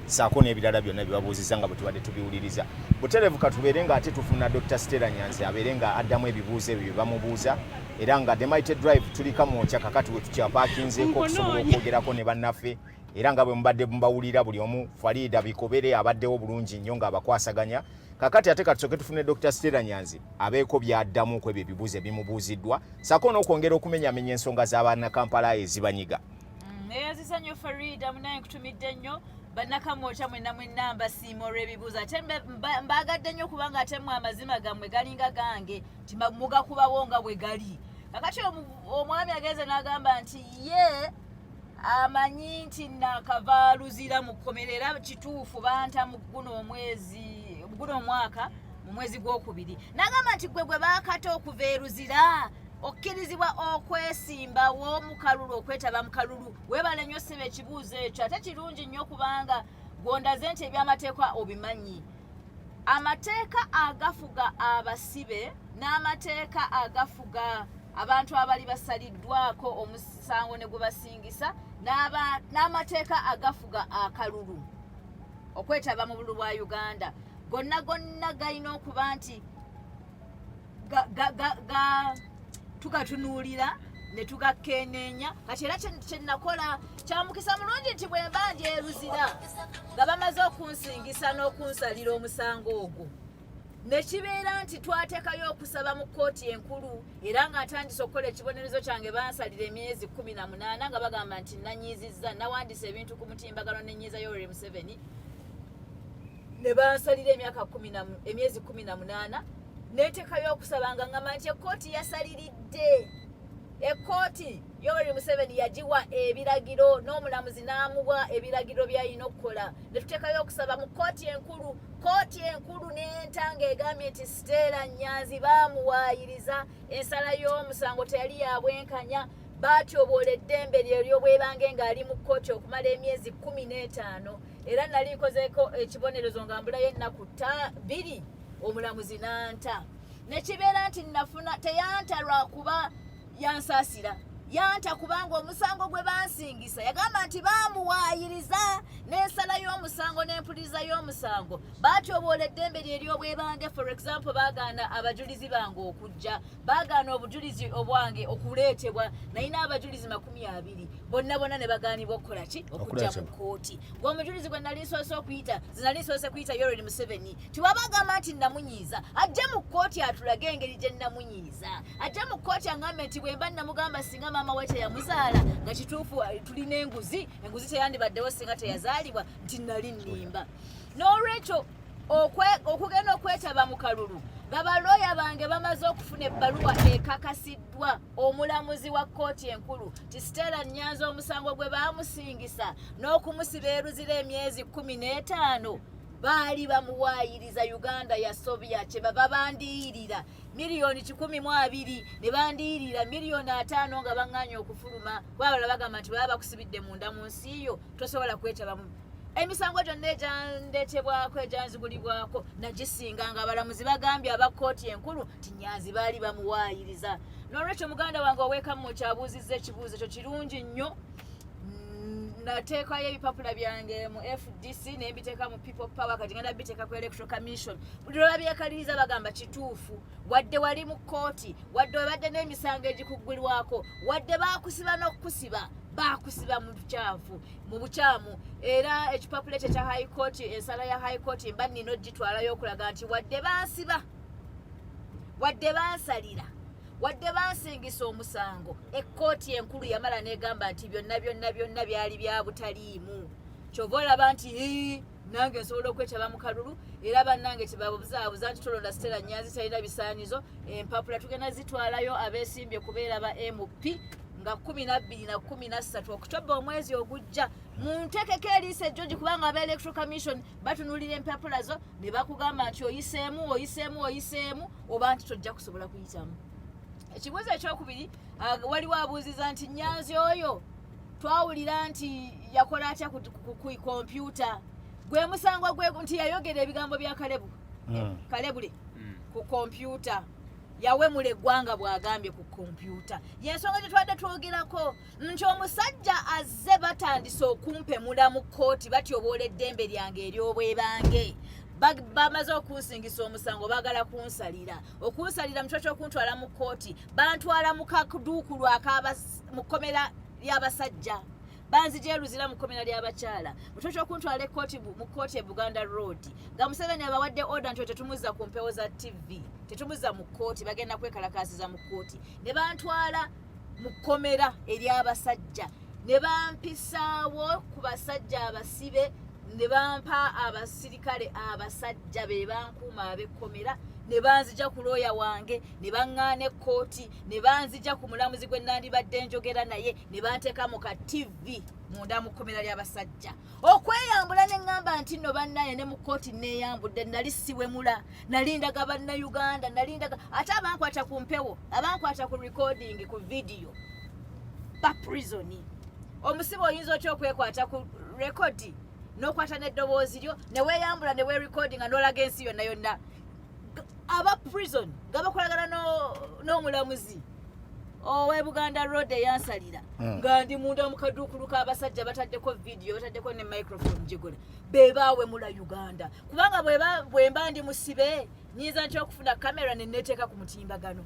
saako n'ebirala byonna byebabuuzizza nga bwe tubadde tubiwuliriza. Butereevu katubeere nga ate tufuna Dr. Stella Nyanzi abeere nga addamu ebibuuzo ebyo bye bamubuuza era nga The Mighty Drive tuli Kamwokya kakati we tukyapaakinzeeko okusobola okwogerako ne bannaffe era nga bwe mubadde mubawulira buli omu Farida Bikobere abaddewo bulungi nnyo ng'abakwasaganya. Kakati ate katusooke tufune Dr. Stella Nyanzi abeeko byaddamu ku ebyo ebibuuzo ebimubuuziddwa saako n'okwongera okumenyaamenya ensonga z'abannakampala ezibanyiga. Neyanziza nnyo Farida munaye nkutumidde nnyo bannakamwokya mwenna mbasiima olw'ebibuuzo ate mbaagadde nnyo kubanga ate mu amazima gammwe galinga gange nti mugakubawo nga bwe gali. Kakati omwami agenze n'agamba nti ye amanyi nti nakava luzira mu kkomera era kituufu banta mu guno omwaka mu mwezi gw'okubiri n'agamba nti gwe baakata okuva eruzira okkirizibwa okwesimbawo mu kalulu okwetaba mu kalulu. Weebale nnyo ssebe ekibuuzo ekyo ate kirungi nnyo kubanga gondaze nti ebyamateeka obimanyi. Amateeka agafuga abasibe n'amateeka agafuga abantu abali basaliddwako omusango ne gubasingisa n'amateeka agafuga akalulu okwetaba mu bululu bwa Uganda gonna galina okuba nti tugatunuulira ne tugakenneenya. Kati era kyenakola kyamukisa mulungi nti bwe mbanja eruzira nga bamaze okunsingisa n'okunsalira omusango ogwo nekibeera nti twateekayo okusaba mu kkooti enkulu era nga ntandise okukola ekibonerezo kyange bansalira emyezi 18 nga bagamba nti nanyiizizza nawandiisa ebintu ku mutimbagano nenyiiza Yoweri Museveni ne bansalira emyezi 18 neteekayo okusaba nga ngamba nti ekkooti yasaliridde ekkooti Yoweri Museveni yagiwa ebiragiro n'omulamuzi n'amuwa ebiragiro by'alina okukola ne tuteekayo okusaba mu kkooti enkulu n'entanga egambye nti Stella Nyanzi baamuwaayiriza ensala y'omusango teyali ya bwenkanya baatyoboola eddembe lye ery'obwebange ng'ali mu kkooti okumala emyezi 15 era nali nkozeeko ekibonerezo nga mbulayo ennaku 2 omulamuzi n'anta nekibeera nti nafuna teyanta lwakuba yansaasira yanta kubanga omusango gwe bansingisa yagamba nti baamuwaayiriza n'ensala y'omusango n'empuliriza y'omusango baatyoboola eddembe lye ery'obwebange for example baagaana abajulizi bange okujja baagaana obujulizi obwange okuleetebwa nalina abajulizi 20 bonna ne bagaanibwa okukola ki okujja mu kkooti ng'omujulizi gwe nali nsoose okuyita zinali nsoose kuyita Yoweri Museveni tiwabagamba nti namunyiiza ajje mu kkooti atulage engeri gye namunyiiza ajje mu kkooti aŋŋambe nti bwe mba namugamba singa maama we teyamuzaala nga kituufu tulina enguzi teyandibaddewo singa teyazaalibwa nti nali nnimba n'olwekyo okugenda okwetaba mu kalulu nga balooya bange bamaze okufuna ebbaluwa ekakasiddwa omulamuzi wa kkooti enkulu ti Stella Nyanzi omusango gwe baamusingisa n'okumusiba eruzira emyezi 15 baali bamuwaayiriza Uganda yasobya kye baba bandiyirira miliyoni 12 ne bandiyirira miliyoni 5 nga baŋŋaanya okufuluma kwabala bagamba nti baba bakusibidde munda mu nsi yo tosobola kwetaba mu emisango gyonna egyandeetebwako egyanzigulibwako nagisinga nga abalamuzi bagambye aba kkooti enkulu ti Nyanzi baali bamuwaayiriza n'olwekyo muganda wange oweekamu okyabuuzizza ekibuuzo ekyo kirungi nnyo nateekayo ebipapula byange mu FDC ne mbiteeka mu People Power kati ngenda biteeka ku Electoral Commission buli lwe babyekaliriza bagamba kituufu wadde wali mu kkooti wadde wabadde n'emisango egikuggulwako wadde baakusiba n'okukusiba baakusiba mu bukyamu era ekipapula ekyo kya High Court ensala ya High Court mba nnina ogitwalayo okulaga nti wadde bansiba wadde bansalira wadde bansingisa omusango ekkooti enkulu yamala negamba nti byonna byali bya butaliimu kyova olaba nti nange nsobola okwetaba mu kalulu era bannange tebabuzaabuza nti tolonda Stella Nyanzi talina bisaanizo empapula tugenda zitwalayo abeesimbye kubeera ba MP nga 12 na 13 Oktoba omwezi ogujja muntekeko eriisa ejjogi kubanga aba Electoral Commission batunuulira empapula zo ne bakugamba nti oyiseemu oba nti tojja kusobola kuyitamu. Ekibuuzo ekyokubiri waliwo abuuziza nti Nyanzi oyo twawulira nti yakola atya ku kompyuta gwe musango gwe nti yayogera ebigambo bya Kalebule ku kompyuta yawemula eggwanga bw'agambye ku kompyuta yensonga gye twadde twogerako nti omusajja azze batandise okumpemula mu kkooti batyoboola eddembe lyange ery'obwebange bamaze okunsingisa omusango baagala okunsalira mukyo ky'okuntwala mu kkooti bantwala mu kaduukulu mu kkomera ly'abasajja banzijeruzira mu kkomera ly'abakyala mukyo ky'okuntwala mu kkooti e Buganda Road nga Museveni abawadde order nti tetumuzza ku mpewo za TV tetumuzza mu kkooti bagenda kwekalakaasiza mu kkooti ne bantwala mu kkomera ery'abasajja ne bampisaawo ku basajja abasibe ne bampa abasirikale abasajja be bankuuma ab'ekkomera ne banzija ku looya wange ne baŋŋaana ekkooti ne banzija ku mulamuzi gwe nandibadde njogera naye ne banteeka mu ka TV munda mu kkomera ly'abasajja okweyambula ne ŋŋamba nti nno bannaye ne mu kkooti neeyambudde nali siwemula nalindaga bannayuganda ate abankwata ku mpewo abankwata ku recording ku video ba prisoni omusibe oyinza otya okwekwata ku rekodi n'okwata n'eddoboozi lyo ne weeyambula ne weerecordinga n'olaga ensi yonna aba prison nga bakolagana n'omulamuzi owe Buganda Road eyansalira nga ndi munda mu kaduukulu k'abasajja bataddeko video bataddeko ne microphone gigola be baawemula Uganda kubanga bwe mba ndi musibe nyinza nti okufuna kamera ne neteeka ku mutimbagano.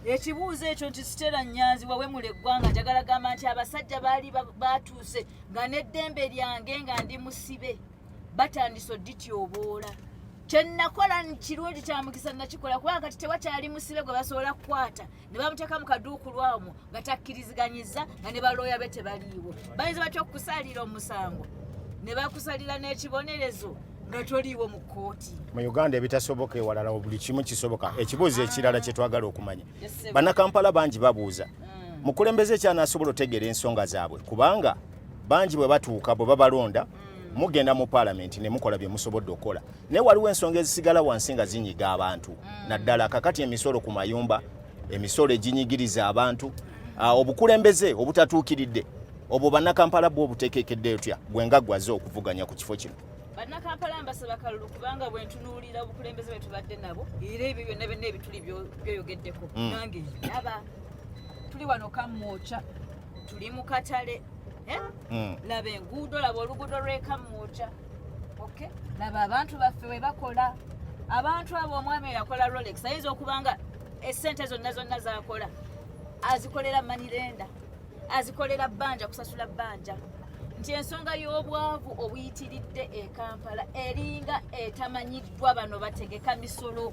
Ekibuuzo ekyo nti Stella Nyanzi wawemula eggwanga njagala gamba nti abasajja baali batuuse nga n'eddembe lyange nga ndi musibe batandise oddityoboola kyenakola kirungi kya mukisa nakikola kubanga kati tewakyali musibe gwe basobola kukwata ne bamuteeka mu kaduuku lwamu nga takkiriziganyiza nga ne balooya be tebaliiwo bayinza batya okukusalira omusango ne bakusalira n'ekibonerezo nga toliiwo mu kkooti. Mu Uganda ebitasoboka ewalala buli kimu kisoboka. Ekibuuzo ekirala kye twagala okumanya, bannakampala bangi babuuza mukulembeze kyanasobola otegeera ensonga zaabwe kubanga bangi bwe batuuka bwe babalonda mugenda mu paalamenti ne mukola bye musobodde okukola naye waliwo ensonga ezisigala wansi nga zinyiga abantu naddala kakati emisolo ku mayumba, emisolo eginyigiriza abantu, obukulembeze obutatuukiridde obwo bannakampala bwo obuteekekedde otya gwe nga gwaze okuvuganya ku kifo kino? Bannakampala mbasaba kalulu kubanga bwe ntunuulira obukulembeze bwe tubadde nabo era ebyo byonna byonna ebituli byoyogeddeko nange ndaba tuli wano Kamwokya tuli mu katale laba enguudo laba oluguudo lw'Kamwokya laba abantu baffe we bakola abantu abo omwami yakola Rolex ayinza okubanga essente zonna zakola azikolera manirenda azikolera bbanja kusasula bbanja nti ensonga y'obwavu obuyitiridde e Kampala eringa etamanyiddwa bano bategeka misolo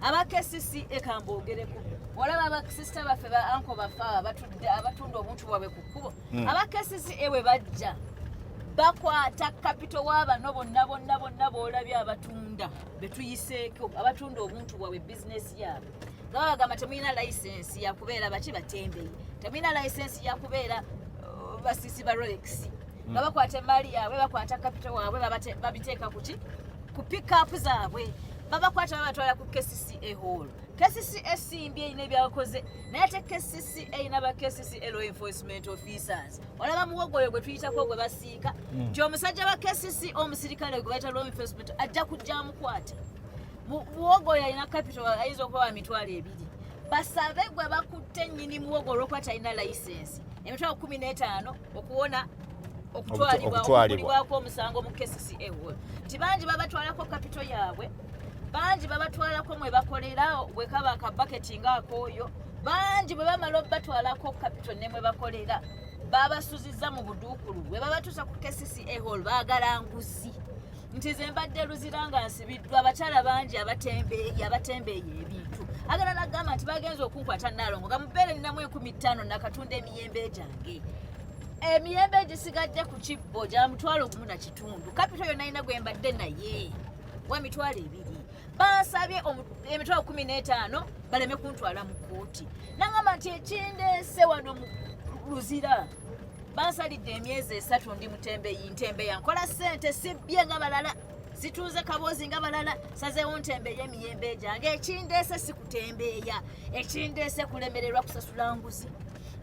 abakesisi ekambogereko olaba abakisista baffe ba anko bafa abatunda obuntu bwabwe ku kkubo abakesisi ewe bajja bakwata kapito w'abano bonna boolabye abatunda betuyiseeko abatunda obuntu bwabwe bizinesi yaabwe nga babagamba temulina layisensi yakubeera baki batembeyi temulina layisensi yakubeera basisi ba Rolex nga bakwata emaali yaabwe bakwata kapito waabwe babiteeka kuki ku pikapu zaabwe babakwata babatwala ku KCCA hall. KCCA simbi eyina ebyakoze naye te KCCA eyina ba KCCA law enforcement officers olaba muwogoyo gwe tuyitako gwe basiika nti omusajja wa KCCA omusirikale gwe bayita law enforcement ajja kujja mukwata muwogoyo alina capital ayinza okuba mitwalo 2 basabe gwe bakutte nnyini muwogo olwokuba talina layisensi emitwalo 15 okuwona okutwalibwako omusango mu KCCA hall. Nti bangi babatwalako kapito yaabwe bangi babatwalako mwe bakolera bwe kaba akabaketi ng'akooyo bangi bwe bamala obatwalako kapito ne mwe bakolera babasuzizza mu buduukulu bwe babatuusa ku KCCA hall baagala nguzi nti ze mbadde luzira nga nsibiddwa abakyala bangi abatembeeyi ebintu agala nagamba nti bagenza okunkwata Nalongo nga mubeere ninamu 15 nakatunda emiyembe gyange emiyembe egisigadde ku kibbo gya mutwalo gumu na kitundu kapito yonna alina gwe mbadde naye wa mitwalo 2 basabye emitwalo 15 baleme kuntwala mu kkooti nangamba nti ekindeese wano mu luzira bansalidde emyezi 3 ndi mutembeeyi ntembeeya nkola ssente sibbye nga balala situuze kaboozi nga balala sazeewo ntembeeya emiyembe gyange ekindeese sikutembeeya ekindeese kulemererwa kusasula nguzi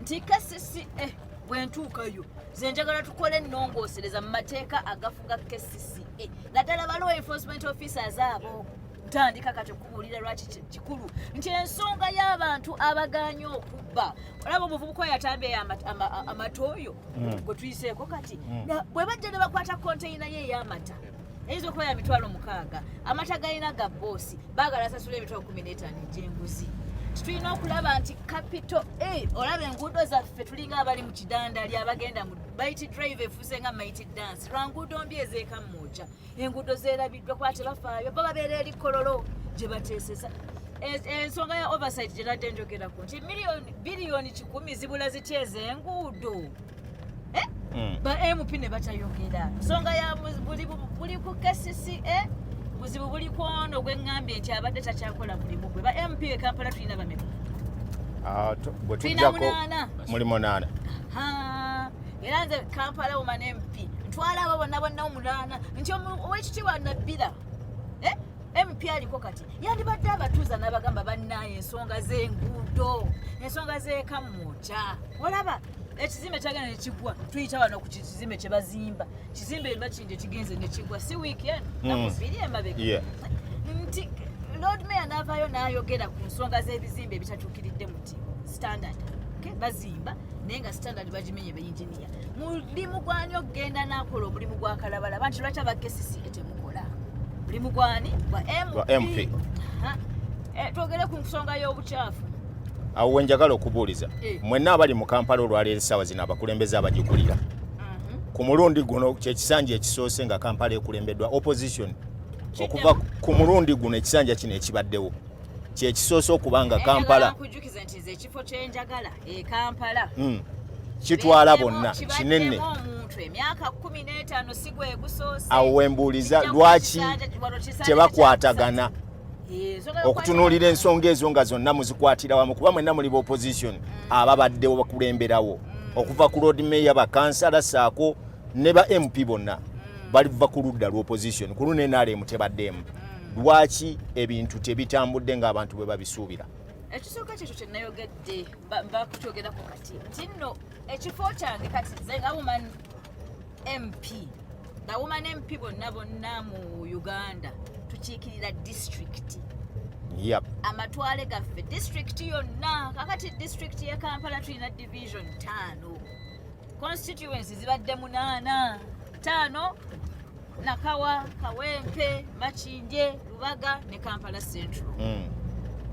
nti KCCA bwentuukayo ze njagala tukole ennongoosereza mu mateeka agafuga KCCA naddala ba law enforcement officers abo tandika kati okubuulira lwaki kikulu nti ensonga y'abantu abaganya okubba olaba omuvubuka oyo atambye amatooyo gwe tuyiseeko kati bwe bajja ne bakwata konteyina ye ey'amata eyinza okuba ya mitwalo 6 amata galina ga boosi baagala asasula emitwalo 15 egy'enguzi tulina okulaba nti kapito olaba enguudo zaffe tulinga abali mu kidandali abagenda mu mighty drive efuuse nga mighty dance lwa nguudo mbi ez'Kamwokya enguudo zeerabiddwa kuba tebafaayo bo babeera eri kololo gye bateesesa ensonga ya oversight gye nadde njogerako nti biliyoni 10 zibula zitya ez'enguudo ba MP ne batayogera nsonga ya buli ku KCCA buzibu buli kwono gweŋŋambye nti abadde takyakola mulimu gwe ba MP e Kampala tulina bameka bwe tujjako muli 8 era nze Kampala omana MP ntwala abo bonna 8 nti owekitiibwa Nabbira MP aliko kati yandibadde abatuuza n'abagamba bannaye ensonga z'enguudo ensonga z'Kamwokya olaba ekizimbe kyagenda ne kigwa tuyita wano ku kizimbe kye bazimba kizimbe bakindi kigenze ne kigwa si weekend nakubiri emabega nti Lord Mayor n'avaayo n'ayogera ku nsonga z'ebizimbe ebitatuukiridde muti standard bazimba naye nga standard bagimenye bayinginiya mulimu gwani okugenda n'akola omulimu gwa kalabala nti lwaki aba KCCA temukola mulimu gwani gwa MP twogere ku nsonga y'obukyafu awo wenjagala okubuuliza mwenna abali mu Kampala olwaleero essaawa zino abakulembeze abagigulira ku mulundi guno kyekisanja ekisoose nga Kampala ekulembeddwa opposition okuva ku mulundi guno ekisanja kino ekibaddewo kyekisoose okubanga Kampala nkujjukiza nti nze ekifo kyenjagala Kampala kitwala bonna kinene omuntu emyaka 15 sigwe gusoose awo wembuuliza lwaki tebakwatagana okutunuulira ensonga ezo nga zonna muzikwatira wamu kuba mwenna muli opposition ababaddewo bakulemberawo okuva ku road mayor bakansala saako ne ba MP bonna baliva ku ludda lw'opposition ku luno NRM tebaddemu lwaki ebintu tebitambudde ng'abantu bwe babisuubira ekisooka kyekyo kye nayogedde bakutyogerako kati nti nno ekifo kyange kati nze nga woman MP bonna mu Uganda tukiikirira district yep. amatwale gaffe district yonna kakati district ye Kampala tulina division 5 constituency zibadde 8 5 Nakawa, Kawempe, Machindye, Lubaga ne Kampala Central.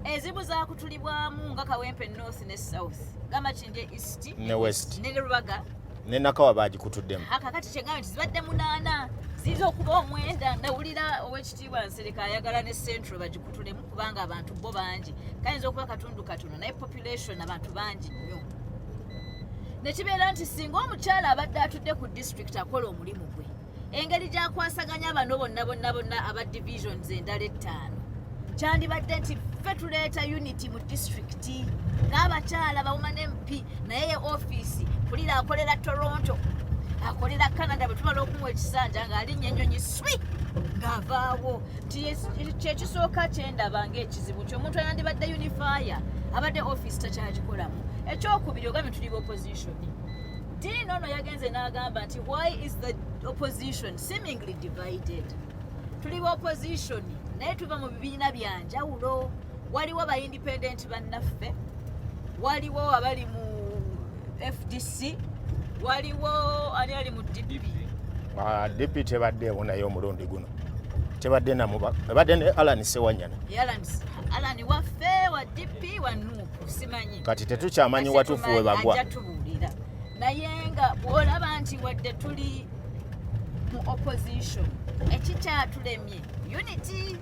Ezibu za kutulibwamu nga Kawempe North ne South. Ga Machindye East ne West. Ne Lubaga. Ne Nakawa bagikutuddemu. Kakati kyengayo zibadde 8 zizo okuba omwenda ndawulira owekitiibwa Nsereka ayagala ne Central bagikutulemu kubanga abantu bo bangi. Kayinza okuba katundu katono naye population abantu bangi nnyo. Ne kibeera nti singa omukyala abadde atudde ku district akola omulimu gwe. Engeri gyakwasaganya bano bonna aba divisions endala 5 kyandibadde nti ffe tuleeta unity mu district n'abakyala ba MP naye office kulira akolera Toronto akolera Canada bwe tumala okumuwa ekisanja ng'alinnya ennyonyi swi ng'avaawo kyekisooka kyendaba ng'ekizibu ky'omuntu ayandibadde unifier abadde office takyagikolamu ekyokubiri ogambye tuli opposition Dino ono yagenze n'agamba nti why is the opposition seemingly divided? Tuli opposition naye tuva mu bibiina bya njawulo. Waliwo ba independent bannaffe, waliwo abali mu FDC, waliwo ani ali mu DP. DP tebaddeewo naye omulundi guno tebadde namuba badde ne Alan Sewanyana. Alan waffe wa DP wa Nuupu simanyi. Kati tetukyamanyi watuufu we bagwa. Naye nga bw'olaba nti wadde tuli mu opposition ekikyatulemye unity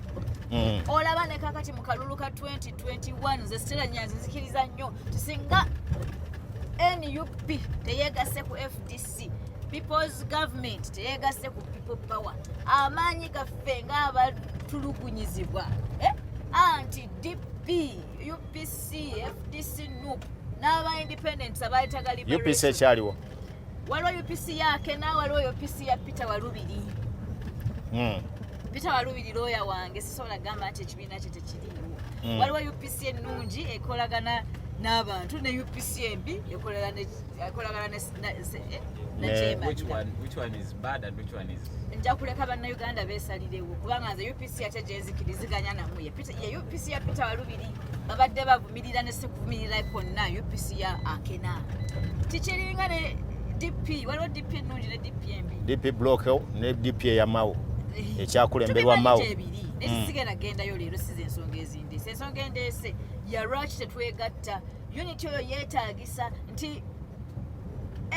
olaba ne kakati mu kalulu ka 2021 nze Stella Nyanzi nzikiriza nnyo tusinga NUP teyeegase ku FDC people's government teyeegase ku people power amaanyi gaffe ng'abatulugunyizibwa anti DP UPC FDC NUP n'aba independents abaitaga liberation UPC ekyaliwo waliwo UPC yake na waliwo UPC ya Peter Walubiri Peter Walubiri lawyer wange sisobola gamba nti ekibiina kye tekiriiwo waliwo UPC ennungi ekolagana n'abantu ne UPC embi ekolagana which one is bad and which one is nja kuleka bannayuganda beesalirewo kubanga nze UPC ate gyenzikiriziganya namu ye UPC ya Peter Walubiri babadde bavumirira ne sekuvumirira konna UPC ya akena tikiringa ne DP waliwo DP ennungi ne DP embi DP block ne DP eyamawo ekyakulemberwa mawo nekisigenda gendayo leero size ensonga ezindi ensonga endeese ya lwaki tetwegatta unity oyo yeetaagisa nti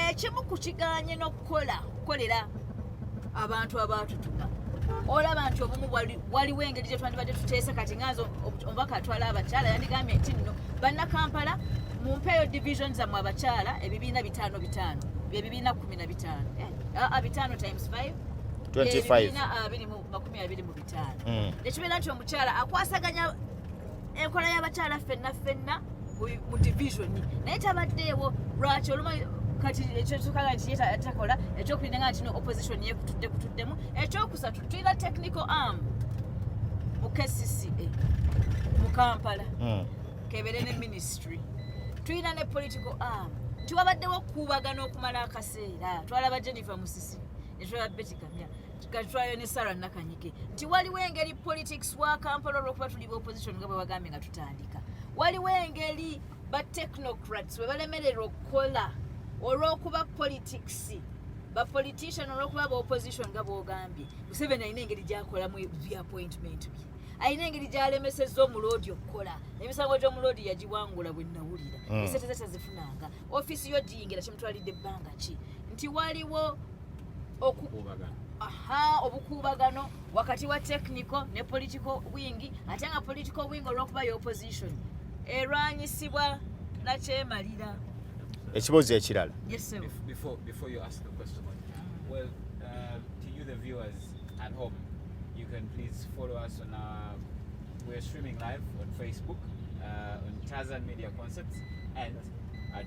ekimu ku kiganye n'okukolera abantu abaatutuma olaba nti obumu waliwo engeri gye twandibadde tuteesa kati nganzo omubaka atwala abakyala yandigambye nti nno bannakampala mu mpeeyo division zammwe abakyala ebibiina 5 byebibiina 15 5 times 5 25 ekibeera nti omukyala akwasaganya enkola y'abakyala ffenna mu division naye tabaddeewo lwaki oluma kati ekyotukaga nti yetakola ekyokulinda nga nti no opposition yekutuddemu ekyokusatu tulina technical arm mu KCCA mu Kampala kebere ne ministry tulina ne political arm tiwabaddewo okuubagana okumala akaseera twalaba Jennifer Musisi netwala Betty Kamya tukatwala ne Sarah Nakanyike nti waliwo engeri politics wa Kampala olw'okuba tuli opposition nga bwe bagambye nga tutandika waliwo engeri ba technocrats we balemererwa okukola olw'okuba politics ba politician olw'okuba ba opposition nga bw'ogambye Museveni alina engeri gy'akolamu appointment bye alina engeri gy'alemesezza omuloodi okukola emisango gy'omuloodi yagiwangula bwe nnawulira esente ze tazifunanga ofiisi yo giyingira kimutwalidde ebbanga ki nti waliwo obukuubagano wakati wa technical ne political wing ate nga political wing olw'okuba y'opposition erwanyisibwa nakyemalira. Ekibuuzo ekirala. Yes, sir. Before you ask the question, well, to you the viewers at home, you can please follow us on we're streaming live on Facebook, on Tarzan Media Concepts, and at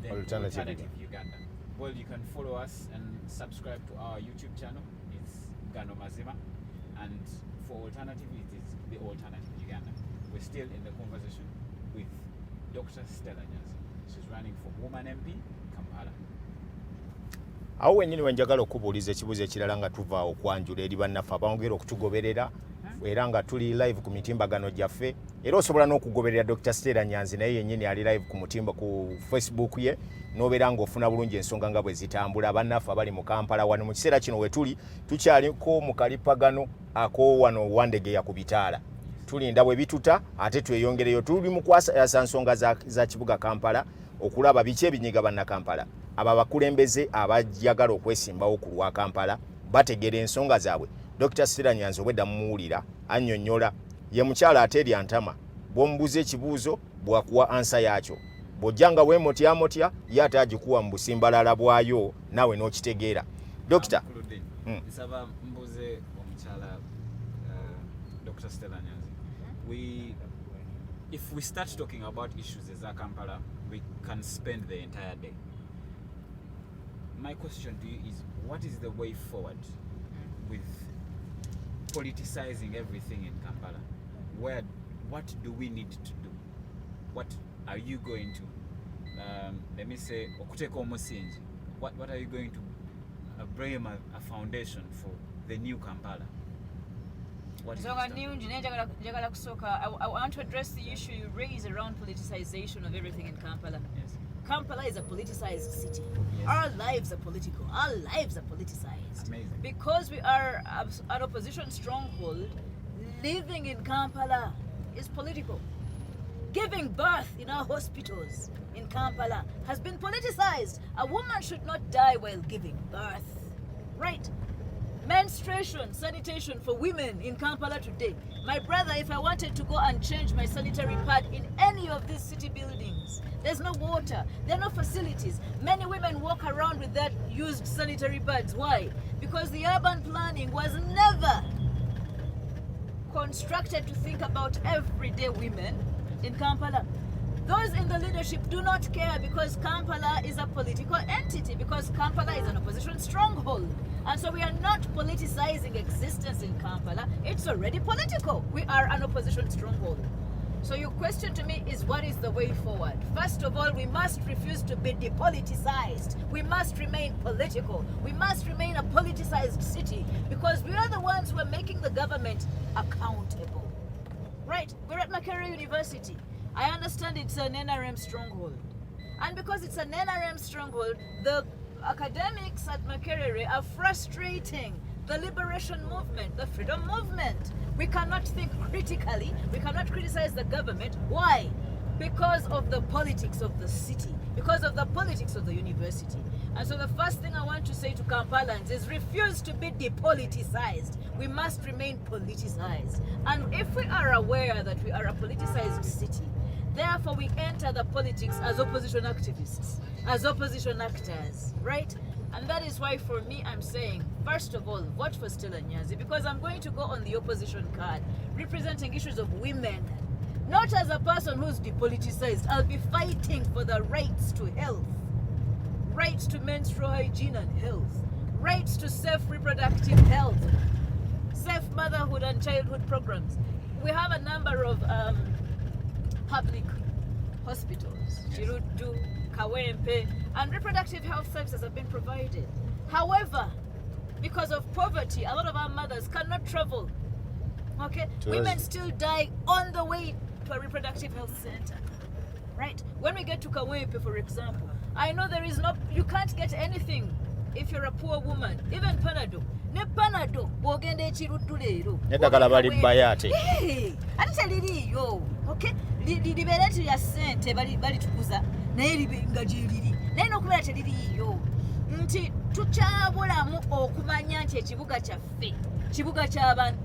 the Alternative Uganda. Well, you can follow us and subscribe to our YouTube channel. It's Gano Mazima, and for Alternative, it is the Alternative Uganda. We're still in the conversation with Dr. Stella Nyanzi. She's running for Woman MP, Kampala. Awo wennyini wenjagala okubuuliza ekibuuzo ekirala nga tuva okwanjula eri bannaffe abongera okutugoberera era nga tuli live ku mitimbagano gyaffe era osobola n'okugoberera Dr. Stella Nyanzi naye yennyini ali live ku Facebook ye n'obeera ng'ofuna bulungi ensonga nga bwe zitambula. Bannaffe abali mu Kampala wano mu kiseera kino we tuli tukyaliko mu kalipagano ak'owano Wandegeya ku bitaala. Tulinda bwe bituta ate tweyongereyo. Tuli mu kwasa nsonga za kibuga Kampala okulaba biki ebinyiga bannakampala abo abakulembeze abajagala okwesimbawo ku lwa Kampala bategera ensonga zaabwe. Dr. Stella Nyanzi obwedda mumuwulira annyonnyola ye mukyala ate eryantama bw'omubuuza ekibuuzo bwakuwa ansa yaakyo bw'ojjanga weemotyamotya ye ate agikuwa mu busimbalala bwayo naawe n'okitegeera. Dr. Nsaba mbuuze omukyala Dr. Stella Nyanzi, if we start talking about issues as Kampala, we can spend the entire day. My question to you is, what is the way forward with politicizing everything in Kampala? What do we need to do? What are you going to, let me say, what are you going to bring a foundation for the new Kampala? So I want to address the issue you raise around politicization of everything in Kampala. Yes. Kampala is a politicized city. Yes. Our lives are political. Our lives are politicized. Amazing. Because we are an opposition stronghold, living in Kampala is political. Giving birth in our hospitals in Kampala has been politicized. A woman should not die while giving birth. Right? Menstruation, sanitation for women in Kampala today. My brother, if I wanted to go and change my sanitary pad in any of these city buildings, there's no water, there are no facilities. Many women walk around with that used sanitary pads. Why? Because the urban planning was never constructed to think about everyday women in Kampala. Those in the leadership do not care because Kampala is a political entity, because Kampala is an opposition stronghold. And so we are not politicizing existence in Kampala. It's already political. We are an opposition stronghold. So your question to me is, what is the way forward? First of all, we must refuse to be depoliticized. We must remain political. We must remain a politicized city because we are the ones who are making the government accountable. Right? We're at Makerere University. I understand it's an NRM stronghold. And because it's an NRM stronghold, the academics at Makerere are frustrating the liberation movement, the freedom movement. We cannot think critically. We cannot criticize the government. Why? Because of the politics of the city, because of the politics of the university. And so the first thing I want to say to Kampalans is refuse to be depoliticized. We must remain politicized. And if we are aware that we are a politicized city, therefore we enter the politics as opposition activists, as opposition actors, right? And that is why for me I'm saying, first of all, vote for Stella Nyanzi, because I'm going to go on the opposition card, representing issues of women, not as a person who's depoliticized. I'll be fighting for the rights to health, rights to menstrual hygiene and health, rights to safe reproductive health, safe motherhood and childhood programs. We have a number of public hospitals, Chirudu, Kawempe, and reproductive health services have been provided. However, because of poverty, a lot of our mothers cannot travel. Okay? Women still die on the way to a reproductive health center. Right? When we get to Kawempe, for example, I know there is you can't get anything if you're a poor woman, even Panado. Ne Panado, wogende Chirudu leero. Nedagala bali bayate. Ate taliriyo. Okay? Liberate ya sente bali tukuza naye nga gyeriri naye n'okubeera teririiyo nti tukyabulamu okumanya nti ekibuga kyaffe kibuga ky'abantu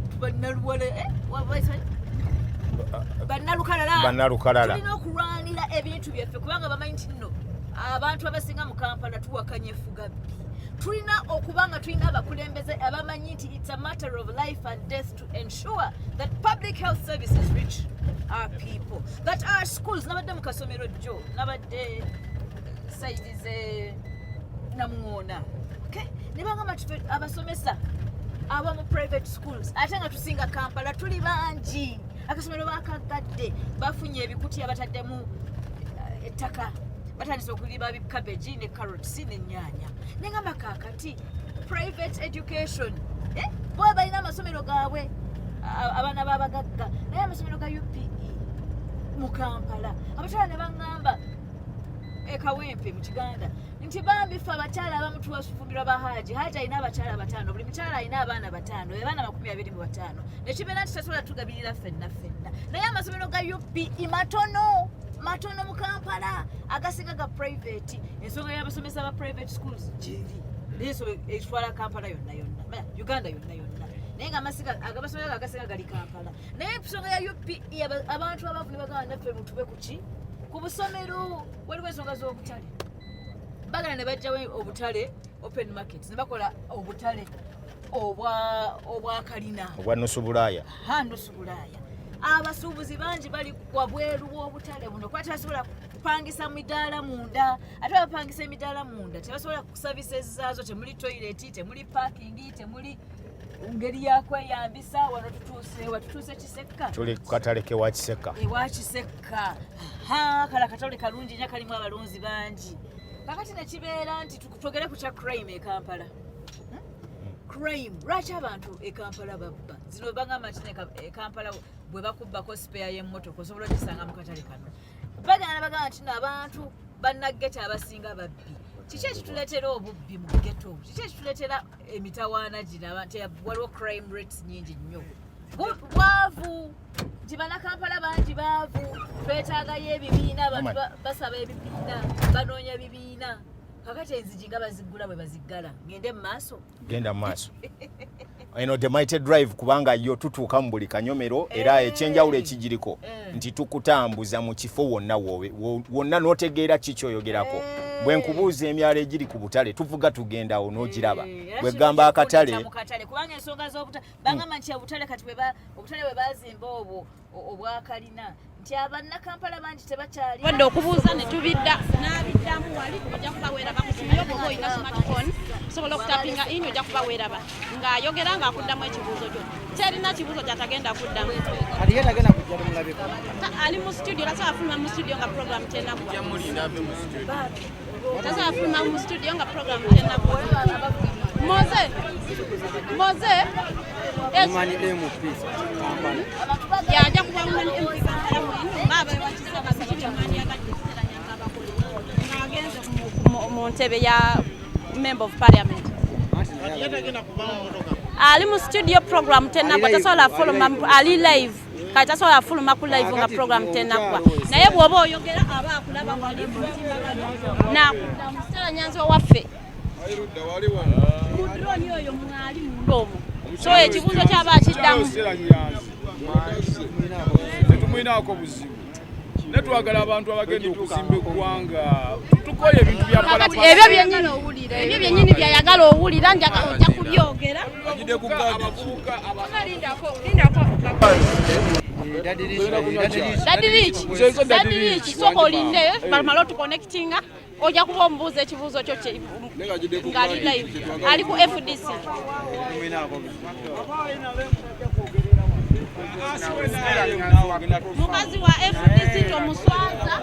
bannalukalala tulina okulwanira ebintu byaffe kubanga bamanyi nti nno abantu abasinga mu Kampala tuwakanya effugabbi tulina okubanga tulina abakulembeze abamanyi nti it's a matter of life and death to ensure that public health services reach our people, that our schools nabadde mu kasomero jjo nabadde saidize namuŋoona ne bagamba abasomesa abamu private schools ate nga tusinga Kampala tuli bangi akasomero bakagadde bafunye ebikuti abataddemu ettaka batandise okulima cabbage ne carrots n'ennyaanya nengamba kaakati private education bo balina amasomero gaabwe abaana babagagga naye amasomero ga UPE mu Kampala abakyala ne baŋŋamba ekawempe mu Kiganda nti bambi ffe abakyala abamu tubafumbirwa bahaji haji alina abakyala 5 buli mukyala alina abaana 5 abaana 25 nekibeera nti tasobola tugabirira ffenna naye amasomero ga UPE matono mu Kampala agasinga ga private ensonga y'abasomesa ba private schools giri leso etwala Kampala yonna Uganda yonna naye nga amasomero agasinga gali Kampala naye ensonga ya UPE abantu abavuni baganda naffe mutube kuki ku busomero waliwo ensonga z'obutale bagala ne bajjawo obutale open market ne bakola obutale obwa kalina obwa nusu bulaaya abasuubuzi bangi bali wabweru w'obutale buno kuba tebasobola kupangisa midaala munda ate bapangisa emidaala munda tebasobola services zaazo temuli toilet temuli parking temuli ngeri yakweyambisa wano tutuuse Kisekka tuli ku katale kewa Kisekka kala katale kalungi nnyo kalimu abalonzi bangi kakati nekibeera nti twogere ku kya crime e Kampala crime lwaki abantu e Kampala babba zino bagamba nti e Kampala bwe bakubbako spare y'emmotoka osobola okisanga mu katale kano bagamba nti abantu bannageta abasinga babbi kiki ekituleetera obubbi mu ghetto kiki ekituleetera emitawaana gino waliwo crime rates nyingi nnyo bwavu nti bannakampala bangi baavu twetaagayo ebibiina abantu basaba ebibiina banoonya bibiina kakati enzigi nga baziggula bwe baziggala genda mu maaso eno the mighty drive kubanga yo tutuuka mu buli kanyomero era ekyenjawulo ekigiriko nti tukutambuza mu kifo wonna n'otegeera kiki oyogerako bwe nkubuuza emyalo egiri ku butale tuvuga tugendawo n'ogiraba bwe gamba akatale kubanga ensonga z'obutale bagamba nti obutale kati obutale bwe bazimba obwakalina nti abannakampala bangi tebakyali wadde okubuuza ne tubidda n'abiddamu wali ojja kuba weeraba ku kibuyo bwoba olina smartphone osobola okutapinga in ojja kuba weeraba ng'ayogera ng'akuddamu ekibuuzo kyo terina kibuuzo kyatagenda kuddamu ali mu studio tasobola fuluma mu studio nga program tenakuba tasobola fuluma mu studio nga program tenakuba Moze yajja kuba mu ntebe ya member of parliament ali mu studio program tenakwa tasobola fuluma ali live kati tasobola fuluma ku live nga program tenakwa naye bw'oba oyogera aba akulaba wali mu timbagano nakudda mu Stella Nyanzi waffe kudroni oyo mwali mulomo so ekibuuzo kyaba akiddamu tetumwinaako buzibu netwagala abantu abagenda okuzimba eggwanga tukoye ebintu byapalapala ebyo byennyini byayagala owulira ojja kubyogera Dadirich soka olinde bamala otuconnectinga ojja kuba omubuuza ekibuuzo kyo ng'ali live ali ku FDC mukazi wa FDC tomuswaza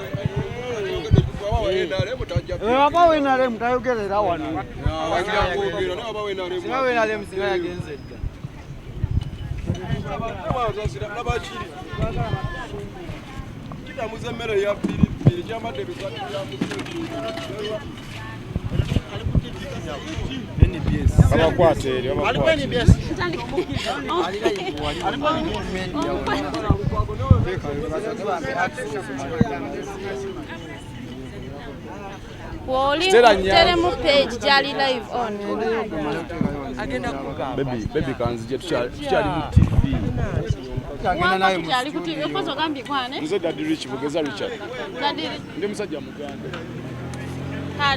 aba wenale mutayogerera wano singa wenale musinga yagenze dda kitamuze emmere ya piripiri kyamadde abakwate eri Woli teremu page jali live on. Baby kanzije tuchali mu TV. Agenda nayo mu TV. Kozo gambi kwane. Nze Daddy Rich Bugeza Richard. Daddy ndi musajja muganda.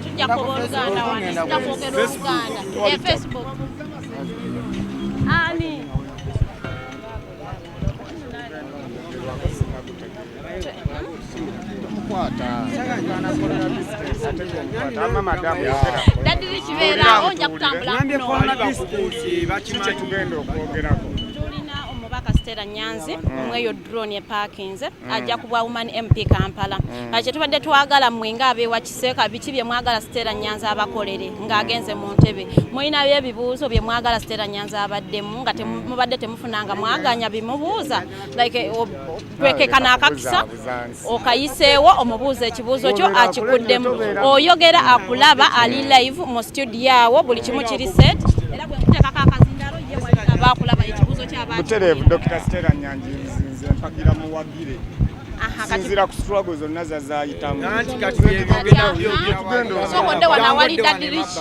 Tujja kuboluganda wano tutakwogera Oluganda Facebook ani Daddy Rich beera onja kutambula tulina omubaka Stella Nyanzi omweyo drone eparkinze ajja kubwa Woman MP Kampala kye tubadde twagala mwenga abeewa Kiseeka biki bye mwagala Stella Nyanzi abakolere ng'agenze mu ntebe mulina by'ebibuuzo bye mwagala Stella Nyanzi abaddemu nga mubadde temufunanga mwaganya bimubuuza like twekekana akakisa okayiseewo omubuuza ekibuuzo kyo akikuddemu oyogera akulaba ali live mu studio awo buli kimu kiri set era bwe muteekako akazindalo ye mwalina baakulaba ekibuuzo ky'abantu Butereevu Dr. Stella Nyanzi nze mpagira mu wagire sinzira ku struggle zonna zazayitamu sokodde wano awali Daddy Rich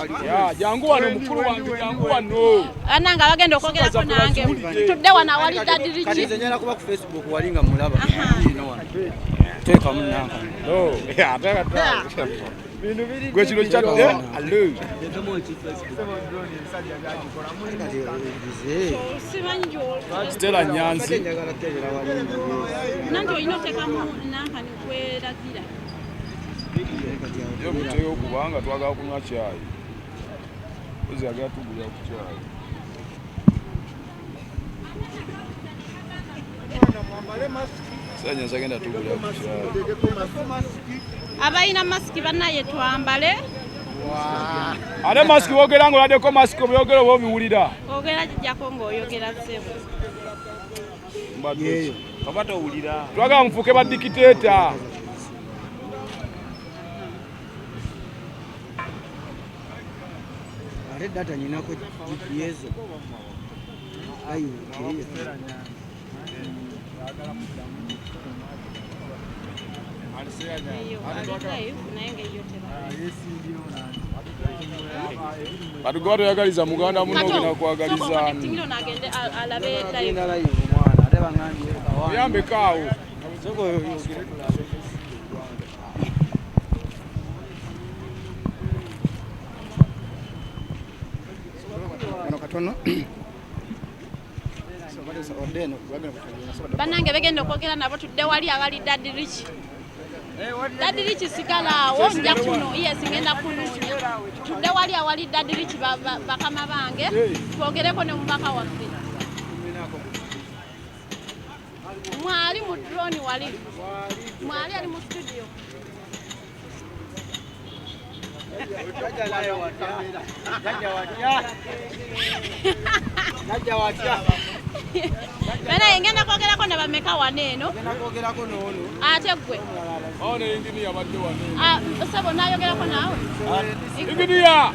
Jangu wano mukulu wange jangu wano. ananga bagenda okwogerako nange tudde wano awali Daddy Rich kati nyala kuba ku Facebook wali nga mulaba teeka munanka Gwe kino kyadde allo. simanyi Stella Nyanzi. nanti olina oteekamu nanka nikweragira Yo muteyo kubanga twagala kunywa caayi. Ozi agala tugulira ku caayi. Stella Nyanzi agenda tugulira ku caayi. abalina masiki bannaye twambale Ate masiki wogera ng'oladdeko masiki obyogera oba obiwulira. ogera kijjako ng'oyogera ssebo Mbadde. Kabata owulira. Twagala mufuuke ba dikiteeta. ate data nyinako GPS ayo eyo ali live naye ng'eyo Batugoba toyagaliza muganda muno ogenda kwagaliza ani. tingiro nagende alabe live omwana ate bangambye Oyambeko awo. bannange begenda okwogera nabo tudde wali awali Daddy Rich Daddy Rich sigala awo nja kuno yes ngenda kunuunya tudde wali awali Daddy Rich bakama bange twogereko ne mubaka waffe mwali mu drone wali mwali ali mu studio Bana ngenda kwogerako ne bameka waneeno ate gwe Ono engineer badde wano. sebo nayogerako naawe Engineer.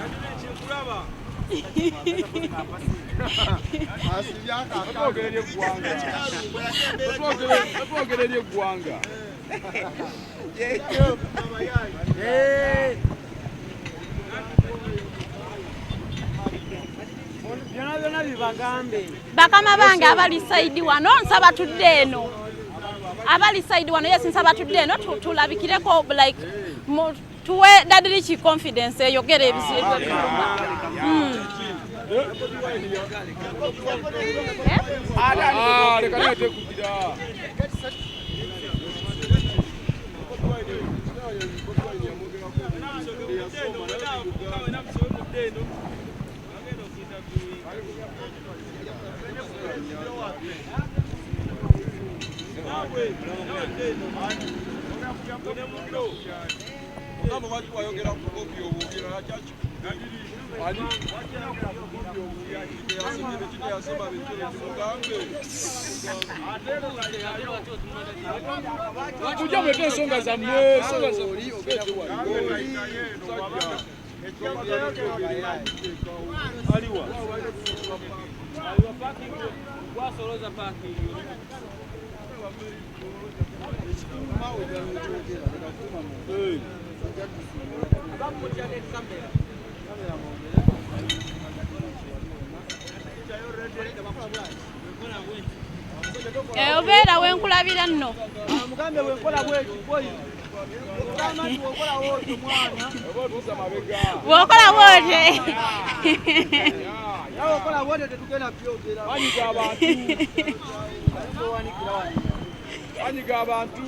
Twogerera eggwanga. byonna bibagambe bakama bange abali side wano nsaba tudde eno abali side wano yes nsaba tudde eno tulabikireko like tuwe Daddy Rich confidence eyogera ebizibu Leka nete kugira. Kujja mwete ensonga zammwe, ensonga zammwe. Aliwa parking. Wasoloza parking. Obeera wenkulabira nno. Mugambe wenkola bwetu boyi. Bw'okola bw'oti. Okola bw'oti tetugenda byogera. Banyiga abantu. Banyiga abantu.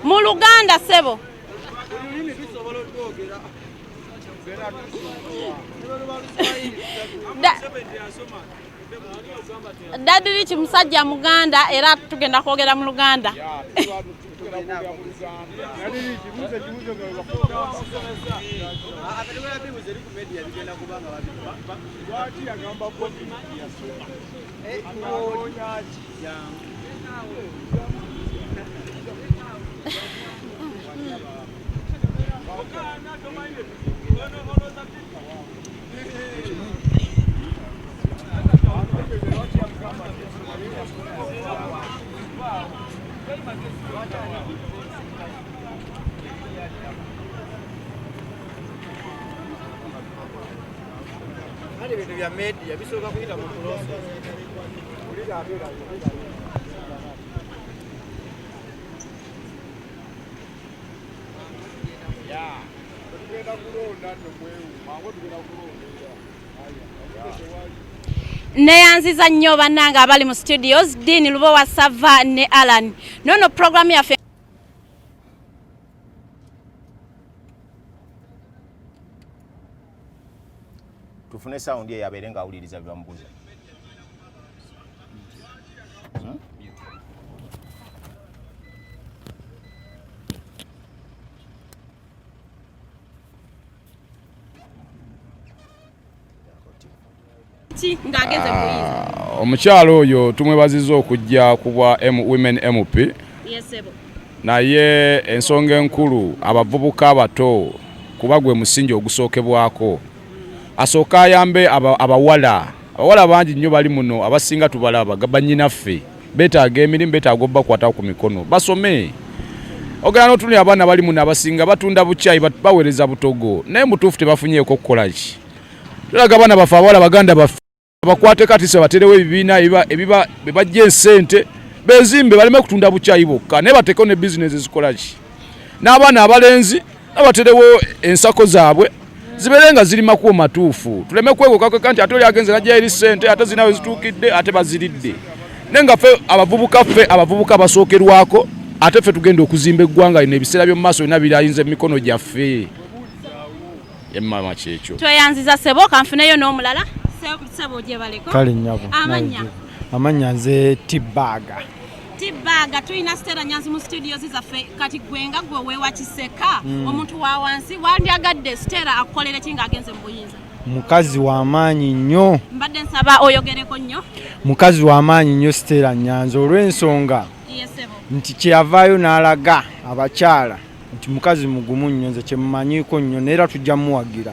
Mu Luganda ssebo. Olulimi tusobola okwogera. Dadiri kimusajja Muganda era tugenda kwogera mu Luganda. Hali bintu bya media bisooka kuyita mu process. Neyanziza nnyo bannange abali mu studios Dean Lubowa Sava ne Alan. Nono program yaffe tufune sound ye yabeere nga awuliriza byamubuuza. ng'agenze Buyinza. Omukyalo oyo tumwebaziza okujja kubwa Women MP. Yesebo. Naye ensonga enkulu abavubuka abato kuba gwe musingi ogusookebwako. Asooka ayambe abawala bangi nnyo bali muno abasinga tubalaba bannyinaffe beetaaga emirimu beetaaga obbakwata ku mikono basome. Ogenda n'otunula abaana bali muno abasinga batunda bucaayi baweereza butogo naye mutuufu tebafunyeeko okukola ki. Tulaga abaana baffe abawala baganda baffe bakwate kati se baterewo ebibiina ebiba bajja ensente bezimbe baleme kutunda bucaayi bokka naye bateeko ne bizinesi zikola ki. N'abaana abalenzi abaterewo ensako zaabwe zibeere nga ziri makubo matuufu. Tuleme kwegokako nti ate oli agenze najja eri ssente ate zinawe zituukidde ate baziridde. Naye nga ffe abavubuka basookerwako ate ffe tugenda okuzimba eggwanga lino ebiseera by'omu maaso byonna birayinza emikono gyaffe. Yemmama kyekyo. Tweyanziza ssebo kanfuneyo n'omulala. Ssebo gye baleko. Kale nnyabo. Amanya nze Tibaga. Tibaga tulina Stella Nyanzi mu studios zaffe kati gwenga gwe weewa Kiseka omuntu wa wansi wandyagadde Stella akukolere ki ng'agenze mu Buyinza. Mukazi w'amaanyi nnyo. Mbadde nsaba oyogereko nnyo. Mukazi w'amaanyi nnyo Stella Nyanzi olw'ensonga nti kyeyavaayo n'alaga abakyala nti mukazi mugumu nnyo nze kyemumanyiiko nnyo neera tujja muwagira.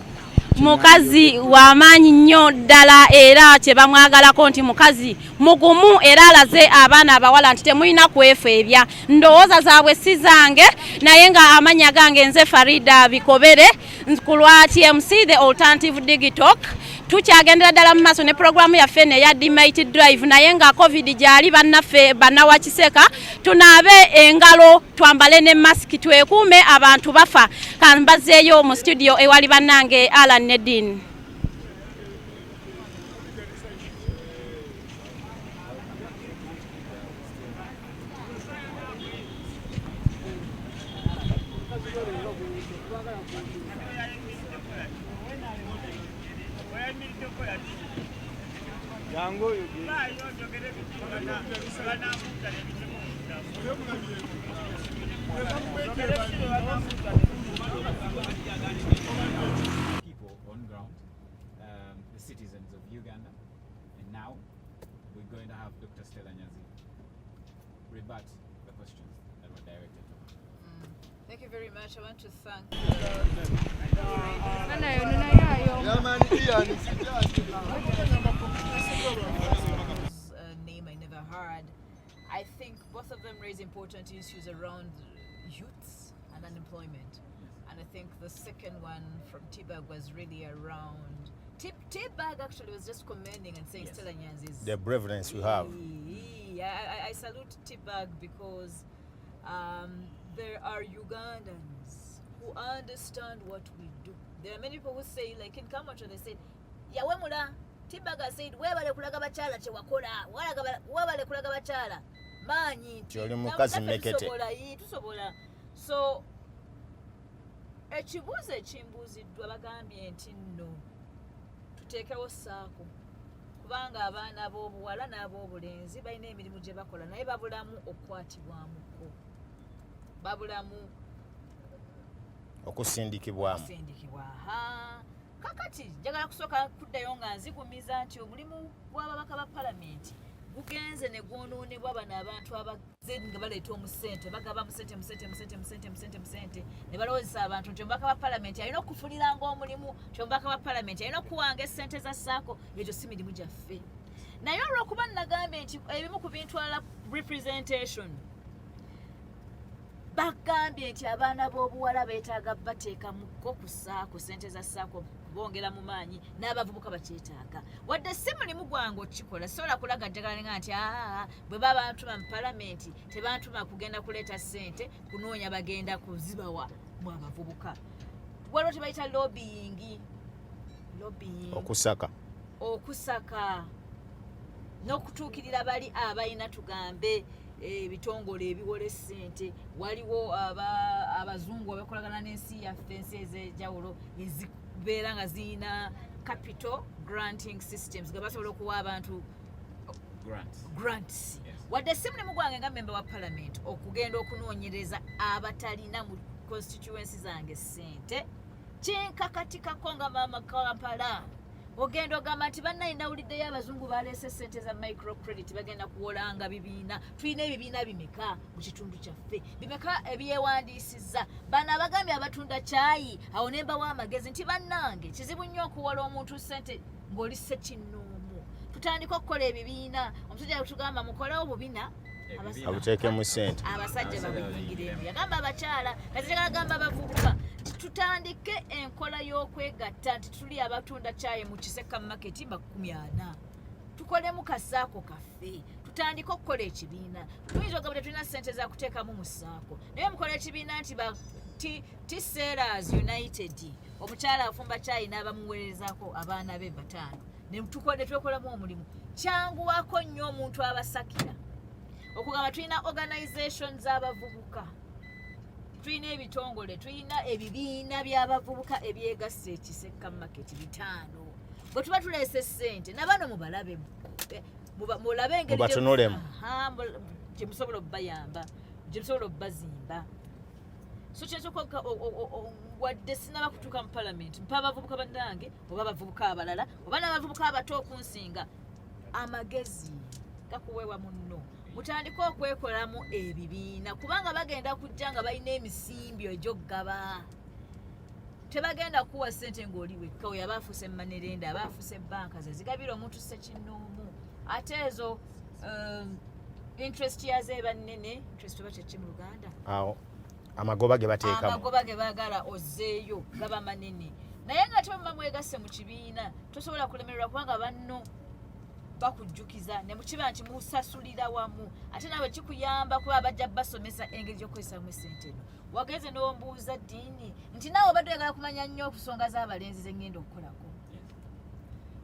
Mukazi w'amaanyi nnyo ddala era kye bamwagalako nti mukazi mugumu era alaze abaana abawala nti temulina kwefeebya. Ndowooza zaabwe si zange naye nga amanya gange nze Farida Bikobere ku lwa TMC the Alternative Digital. Tukyagendera ddala mu maaso ne programu yaffe eya Mighty Drive naye nga COVID gyali bannaffe bannawa Kiseka tunaabe engalo twambale ne masiki twekuume abantu bafa. Kambazeeyo mu studio ewali bannange Alan ne Dean. People on ground, the citizens of Uganda, and now we're going to have Dr. Stella Nyanzi rebut the questions that were directed to her. Thank you very much. I want to thank I think both of them raise important issues around youths and unemployment. And I think the second one from T-Bag was really around... T-Bag actually was just commending and saying Stella Nyanzi's... The braveness you have. I salute T-Bag because there are Ugandans who understand what we do. There are many people who say, like in Kampala, they said, Yawemula, T-Bag said, webale kulaga bachala che wakola, webale kulaga bachala, manyi, tusobola. So, ekibuuzo ekimbuuziddwa bagambye nti nno tuteekewo ssaako kubanga abaana b'obuwala n'ab'obulenzi balina emirimu gye bakola naye babulamu okukwatibwamuko, babulamu okusindikibwamu. Kakati njagala kusooka kuddayo nga nzigumiza nti omulimu gw'ababaka ba palamenti gugenze ne gwonoonebwa bano abantu abazze nga baleeta omusente bagaba musente ne balowoozesa abantu nti omubaka wa palamenti alina okufuliranga omulimu nti omubaka wa palamenti alina okuwanga essente za ssaako. Egyo si mirimu gyaffe. Naye olw'okuba nagambye nti ebimu ku bintwala representation, bagambye nti abaana b'obuwala beetaaga bateeka muko ku ssaako, ssente za ssaako bongera mu maanyi, n'abavubuka bakyetaaga. Wadde si mulimu gwange okikola, sobola kulaga njagala nga nti bwe baba bantuma mu palamenti tebantuma kugenda kuleeta ssente kunoonya bagenda kuzibawa mu abavubuka. Waliwo tebayita lobbying, okusaka n'okutuukirira bali abalina tugambe ebitongole ebiwola essente. Waliwo abazungu abakolagana n'ensi yaffe, ensi ez'enjawulo ezibeera nga zirina capital granting systems nga basobola okuwa abantu grants. Wadde si mulimu gwange nga memba wa parliament okugenda okunoonyereza abatalina mu constituency zange ssente. Kinkakatikako nga maama Kampala ogenda ogamba nti bannayina nawuliddeyo abazungu baleese ssente za microcredit bagenda kuwolanga bibiina. Tulina ebibiina bimeka mu kitundu kyaffe, bimeka ebyewandiisizza? Bano abagambye abatunda caayi awo ne mbawa amagezi nti bannange kizibu nnyo okuwola omuntu ssente ng'oli ssekinnoomu. Tutandika okukola ebibiina. Omusajja tugamba mukolewo bubina abuteekemu ssente, abasajja babiyingiremu. Yagamba abakyala, kazijagala gamba abavubuka tutandike enkola y'okwegatta nti tuli abatunda caayi mu Kiseka market 40. Tukolemu kasaako kaffe, tutandike okukola ekibiina. Tuyinza ogamba tetulina ssente za kuteekamu mu ssaako, naye mukola ekibiina nti T-Sellers United, omukyala afumba caayi n'abamuweerezaako abaana be 5, ne twekolamu omulimu. Kyanguwako nnyo omuntu abasakira okugamba tulina organization z'abavubuka, tulina ebitongole, tulina ebibiina by'abavubuka ebyegasse Kiseka market 5. Bwe tuba tuleese ssente nabano mubalabe, mulabe engeri gye musobola okubayamba, gye musobola okubazimba. So kyensoka wadde sinaba kutuuka mu palamenti mpa abavubuka bannange oba abavubuka abalala oba n'abavubuka abato okunsinga amagezi gakuweebwa munno. Mutandika okwekolamu ebibiina kubanga bagenda kujja nga balina emisimbyo egy'okugaba. Tebagenda kuwa ssente ng'oli wekka, oyo aba afuuse manerenda, aba afuuse banka ze zigabira omuntu ssekinnoomu. Ate ezo interest yazo eba nnene. Interest oba kyeki mu Luganda? Awo amagoba ge bateekamu, amagoba ge baagala ozzeeyo gaba manene. Naye nga temuba mwegasse mu kibiina tosobola kulemererwa kubanga banno bakujjukiza ne mukiba nti musasulira wamu. Ate nawe kikuyamba kuba bajja basomesa engeri gy'okukozesaamu essente eno. Wageze n'ombuuza ddiini nti naawe obadde oyagala kumanya nnyo okusonga z'abalenzi ze ngenda okukolako.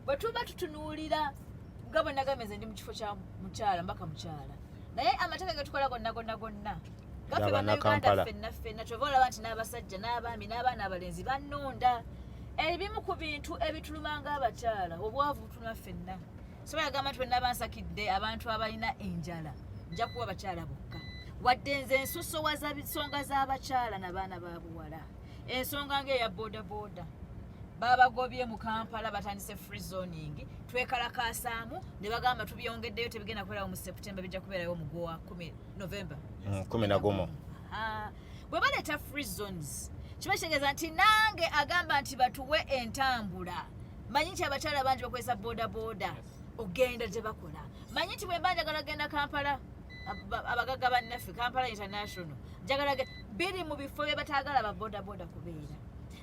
Bwe tuba tutunuulira nga bwe nagameze ndi mu kifo kya mukyala mbaka mukyala, naye amateeka ge tukola gonna gaffe bannayuganda ffenna kyova olaba nti n'abasajja n'abaami n'abaana abalenzi bannonda. Ebimu ku bintu ebitulumanga abakyala obwavu butuluma ffenna. Sobola gamba nti bwenna bansakidde abantu abalina enjala nja kuwa abakyala bokka. Wadde nze ensusowa z'ensonga z'abakyala n'abaana ba buwala. Ensonga ng'eya bodaboda babagobye mu Kampala batandise free zoning, twekalakaasaamu ne bagamba tubyongeddeyo tebigenda kubeerawo mu September, bijja kubeerayo mu gwa 10 November 11. Bwe baleeta free zones kiba kitegeeza nti nange agamba nti batuwe entambula. Manyi nti abakyala bangi bakozesa bodaboda ogenda gye bakola. Manyi nti bwe mba njagala genda Kampala abagaga bannaffe Kampala International njagala biri mu bifo bye batagala ba boda kubeera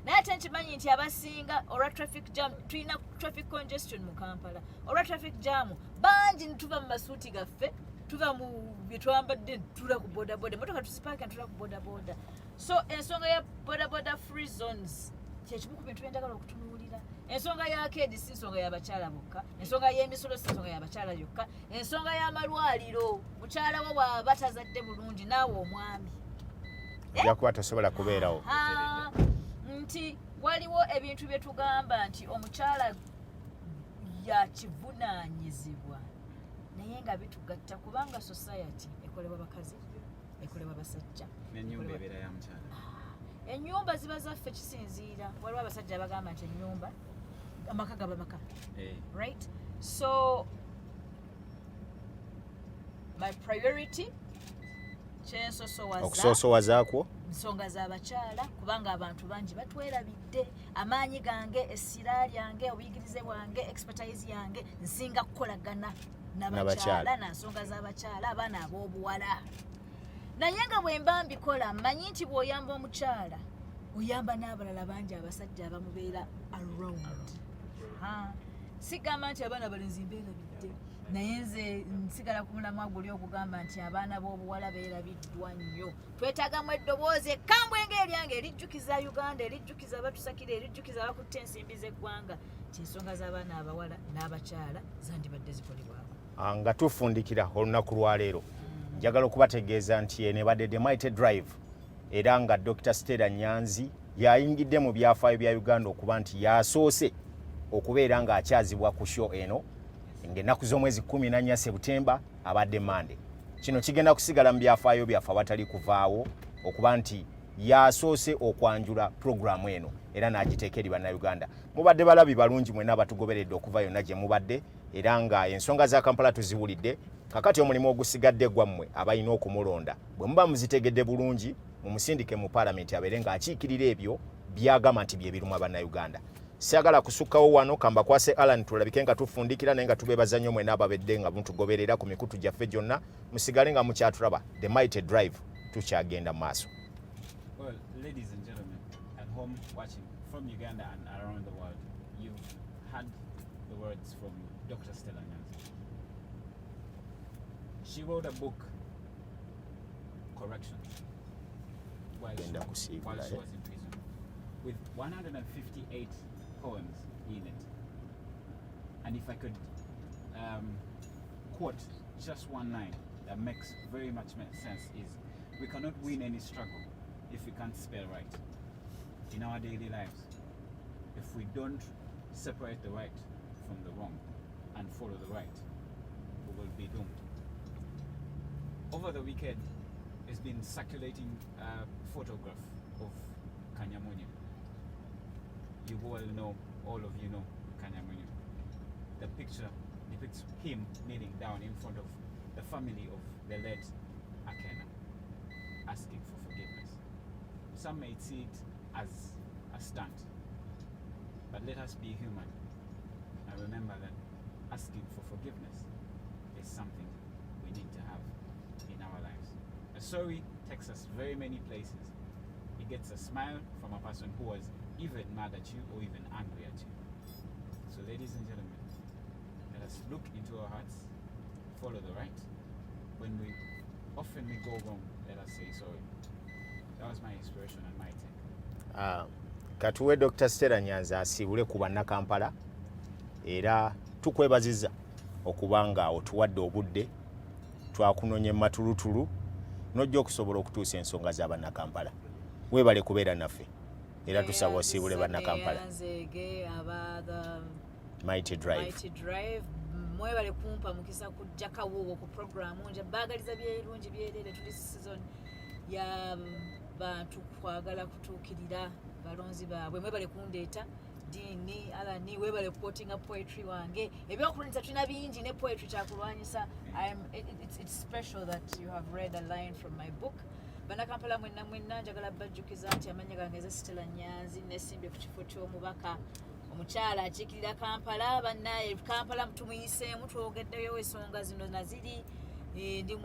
naye ate nkimanyi nti abasinga olwa traffic jam tulina traffic congestion mu Kampala olwa traffic jam bangi nituva mu masuuti gaffe tuva mu byetwambadde tula ku boda motoka tusipaaka ntula ku boda so ensonga ya boda free zones kyekimu ku bintu byenjagala okutunuulira ensonga ya kedi si nsonga y'abakyala bokka ensonga y'emisolo si nsonga y'abakyala yokka ensonga y'amalwaliro mukyala wo bw'aba tazadde bulungi naawe omwami jakuba tosobola kubeerawo nti waliwo ebintu bye tugamba nti omukyala yakivunaanyizibwa naye nga bitugatta kubanga society ekolebwa bakazi ekolebwa basajja n'ennyumba ebeera ya mukyala ennyumba ziba zaffe kisinziira waliwo abasajja abagamba nti ennyumba amaka gaba maka right so my priority okusosowazaakwo nsonga z'abakyala kubanga abantu bangi batwerabidde amaanyi gange essira lyange obuyigirize bwange expertise yange nsinga kukolagana n'abakyala na nsonga z'abakyala abaana ab'obuwala naye nga bwe mba mbikola mmanyi nti bw'oyamba omukyala oyamba n'abalala bangi abasajja abamubeera around sigamba nti abaana balenzi mbeerabidde naye nze nsigala ku mulamwa guli okugamba nti abaana b'obuwala beerabiddwa nnyo twetaagamu eddoboozi ekkambwe ng'eryange erijjukiza Uganda erijjukiza abatusakira erijjukiza abakutte ensimbi z'eggwanga nti ensonga z'abaana abawala n'abakyala zandibadde zikolebwako nga tufundikira olunaku lwaleero njagala okubategeeza nti eno ebadde the mighty drive era nga Dr. Stella Nyanzi yayingidde mu byafaayo bya Uganda okuba nti yasoose okubeera ng'akyazibwa ku show eno ng'ennaku z'omwezi 14 Septemba abadde Monday. Kino kigenda kusigala mu byafaayo byaffe awatali kuvaawo okuba nti yasoose okwanjula programu eno era n'agiteeka eri bannayuganda. Mubadde balabi balungi mwenna abatugoberedde okuva yonna gye mubadde era nga ensonga za Kampala tuziwulidde. Kakati omulimu ogusigadde gwammwe abalina okumulonda bwe muba muzitegedde bulungi mumusindike mu paalamenti abeere ng'akiikirira ebyo byagamba nti bye biruma bannayuganda. Siagala kusukkawo wano kamba kwase Alan tulabike nga tufundikira naye nga tubeebaza nnyo mwenna ababedde nga mutugoberera ku mikutu gyaffe gyonna musigale nga mukyatulaba the mighty drive tukyagenda mu maaso. Well, ladies and gentlemen at home watching from Uganda and around the world, you've had the words from Dr. Stella Nyanzi. She wrote a book, Corrections, while she was in prison, with 158 poems in it. And if I could quote just one line that makes very much sense is, we cannot win any struggle if we can't spell right in our daily lives. If we don't separate the right from the wrong and follow the right, we will be doomed. Over the weekend, it's been circulating a photograph of Kanyamunyu. You all of you know Kanyamunyu. The picture depicts him kneeling down in front of the family of the late Akena, asking for forgiveness. Some may see it as a stunt, but let us be human and remember that asking for forgiveness is something we need to have in our lives. A sorry takes us very many places. It gets a smile from a person who was even mad at you or even angry at you. So ladies and gentlemen, let us look into our hearts, follow the right. When we go wrong, let us say sorry. That was my inspiration and my take. Katuwe Dr. Stella Nyanzi asiibule ku bannakampala era tukwebaziza okubanga otuwadde obudde twakunonye matulutulu nojja okusobola okutuusa ensonga z'abannakampala. Weebale kubeera naffe era tusaba osiibule bannakampala. Mighty Drive. Mwebale kumpa mukisa kujja kawuwo ku programu nje baagaliza byerungi byerere tuli season ya bantu kwagala kutuukirira balonzi baabwe. Mwebale kundeeta dini alani webale quoting poetry wange ebyokulunza tulina bingi ne poetry kyakulwanyisa. It's special that you have read a line from my book. Bannakampala mwenna njagala bajjukiza nti amanya gange ze Stella Nyanzi nesimbye ku kifo ky'omubaka omukyala akiikirira Kampala. Bannaye Kampala tumuyise twogeddeyo ensonga zino naziri ndi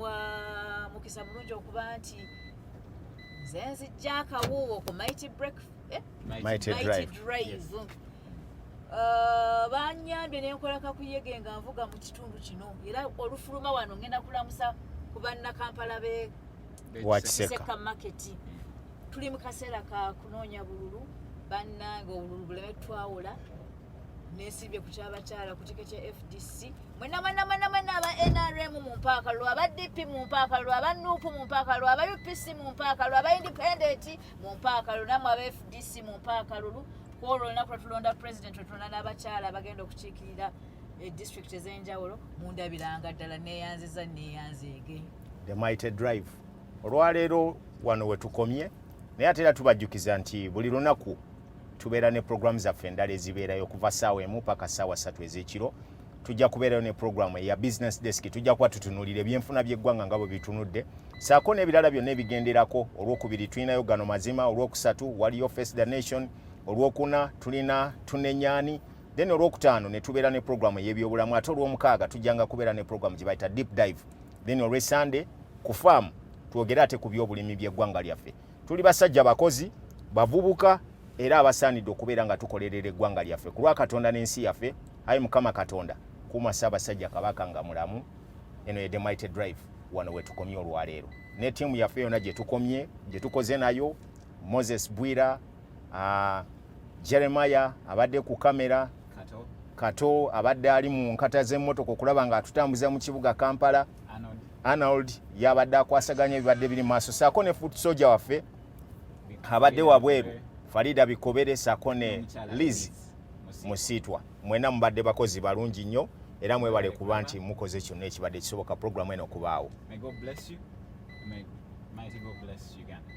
mukisa mulungi okuba nti nze nzijja akawuuwo ku Mighty Drive. Banyambye nenkola kakuyege nga nvuga mu kitundu kino era olufuluma wano ngenda kulamusa ku bannakampala Wakiseka market. Tuli mu kaseera ka kunoonya bululu bannange obululu buleme twawula nesibye ku kyabakyala ku kike kya FDC mwena aba NRM mu mpaaka lwa aba DP mu mpaaka lwa aba NUP mu mpaaka lwa aba UPC mu mpaaka lwa aba Independent mu mpaaka lwa namwe aba FDC mu mpaaka lulu kwolwo olunaku tulonda president tulonda n'abakyala abagenda okukiikirira district ez'enjawulo mundabiranga ddala neeyanziza neeyanzeege. The Mighty Drive. Olwaleero wano we tukomye naye ate era tubajjukiza nti buli lunaku tubeera ne programu zaffe endala ezibeerayo okuva ssaawa emu paka ssaawa 3 ez'ekiro. Tujja kubeerayo ne programu eya business desk, tujja kuba tutunuulira ebyenfuna by'eggwanga nga bwe bitunudde saako n'ebirala byonna ebigenderako. Olwokubiri tulinayo gano mazima, olwokusatu waliyo Face the Nation, olwokuna tulina tunenyaani, then olwokutaano ne tubeera ne programu ey'ebyobulamu, ate olw'omukaaga tujjanga kubeera ne programu gye bayita deep dive, then olw'Essande ku farm twogera ate ku by'obulimi by'eggwanga lyaffe. Tuli basajja bakozi bavubuka era abasaanidde okubeera nga tukolerera eggwanga lyaffe ku lwa Katonda n'ensi yaffe. Ayi Mukama Katonda kuuma Ssaabasajja Kabaka nga mulamu. Eno ye The Mighty Drive wano we tukomye olwaleero ne ttiimu yaffe yonna gye tukomye gye tukoze nayo. Moses Bwira, Jeremiah abadde ku kamera, Kato abadde ali mu nkata z'emmotoka okulaba nga atutambuza mu kibuga Kampala, Arnold yabadde akwasaganya ebibadde biri maaso, saako ne foot soldier waffe abadde wabweru, Farida Bikobere, saako ne Liz Musiitwa. Mwena mubadde bakozi balungi nnyo era mwebale kuba nti mukoze kyonna ekibadde kisoboka programu eno okubaawo. May God bless you. May mighty God bless Uganda.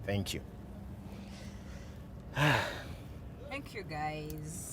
Thank you. Thank you guys.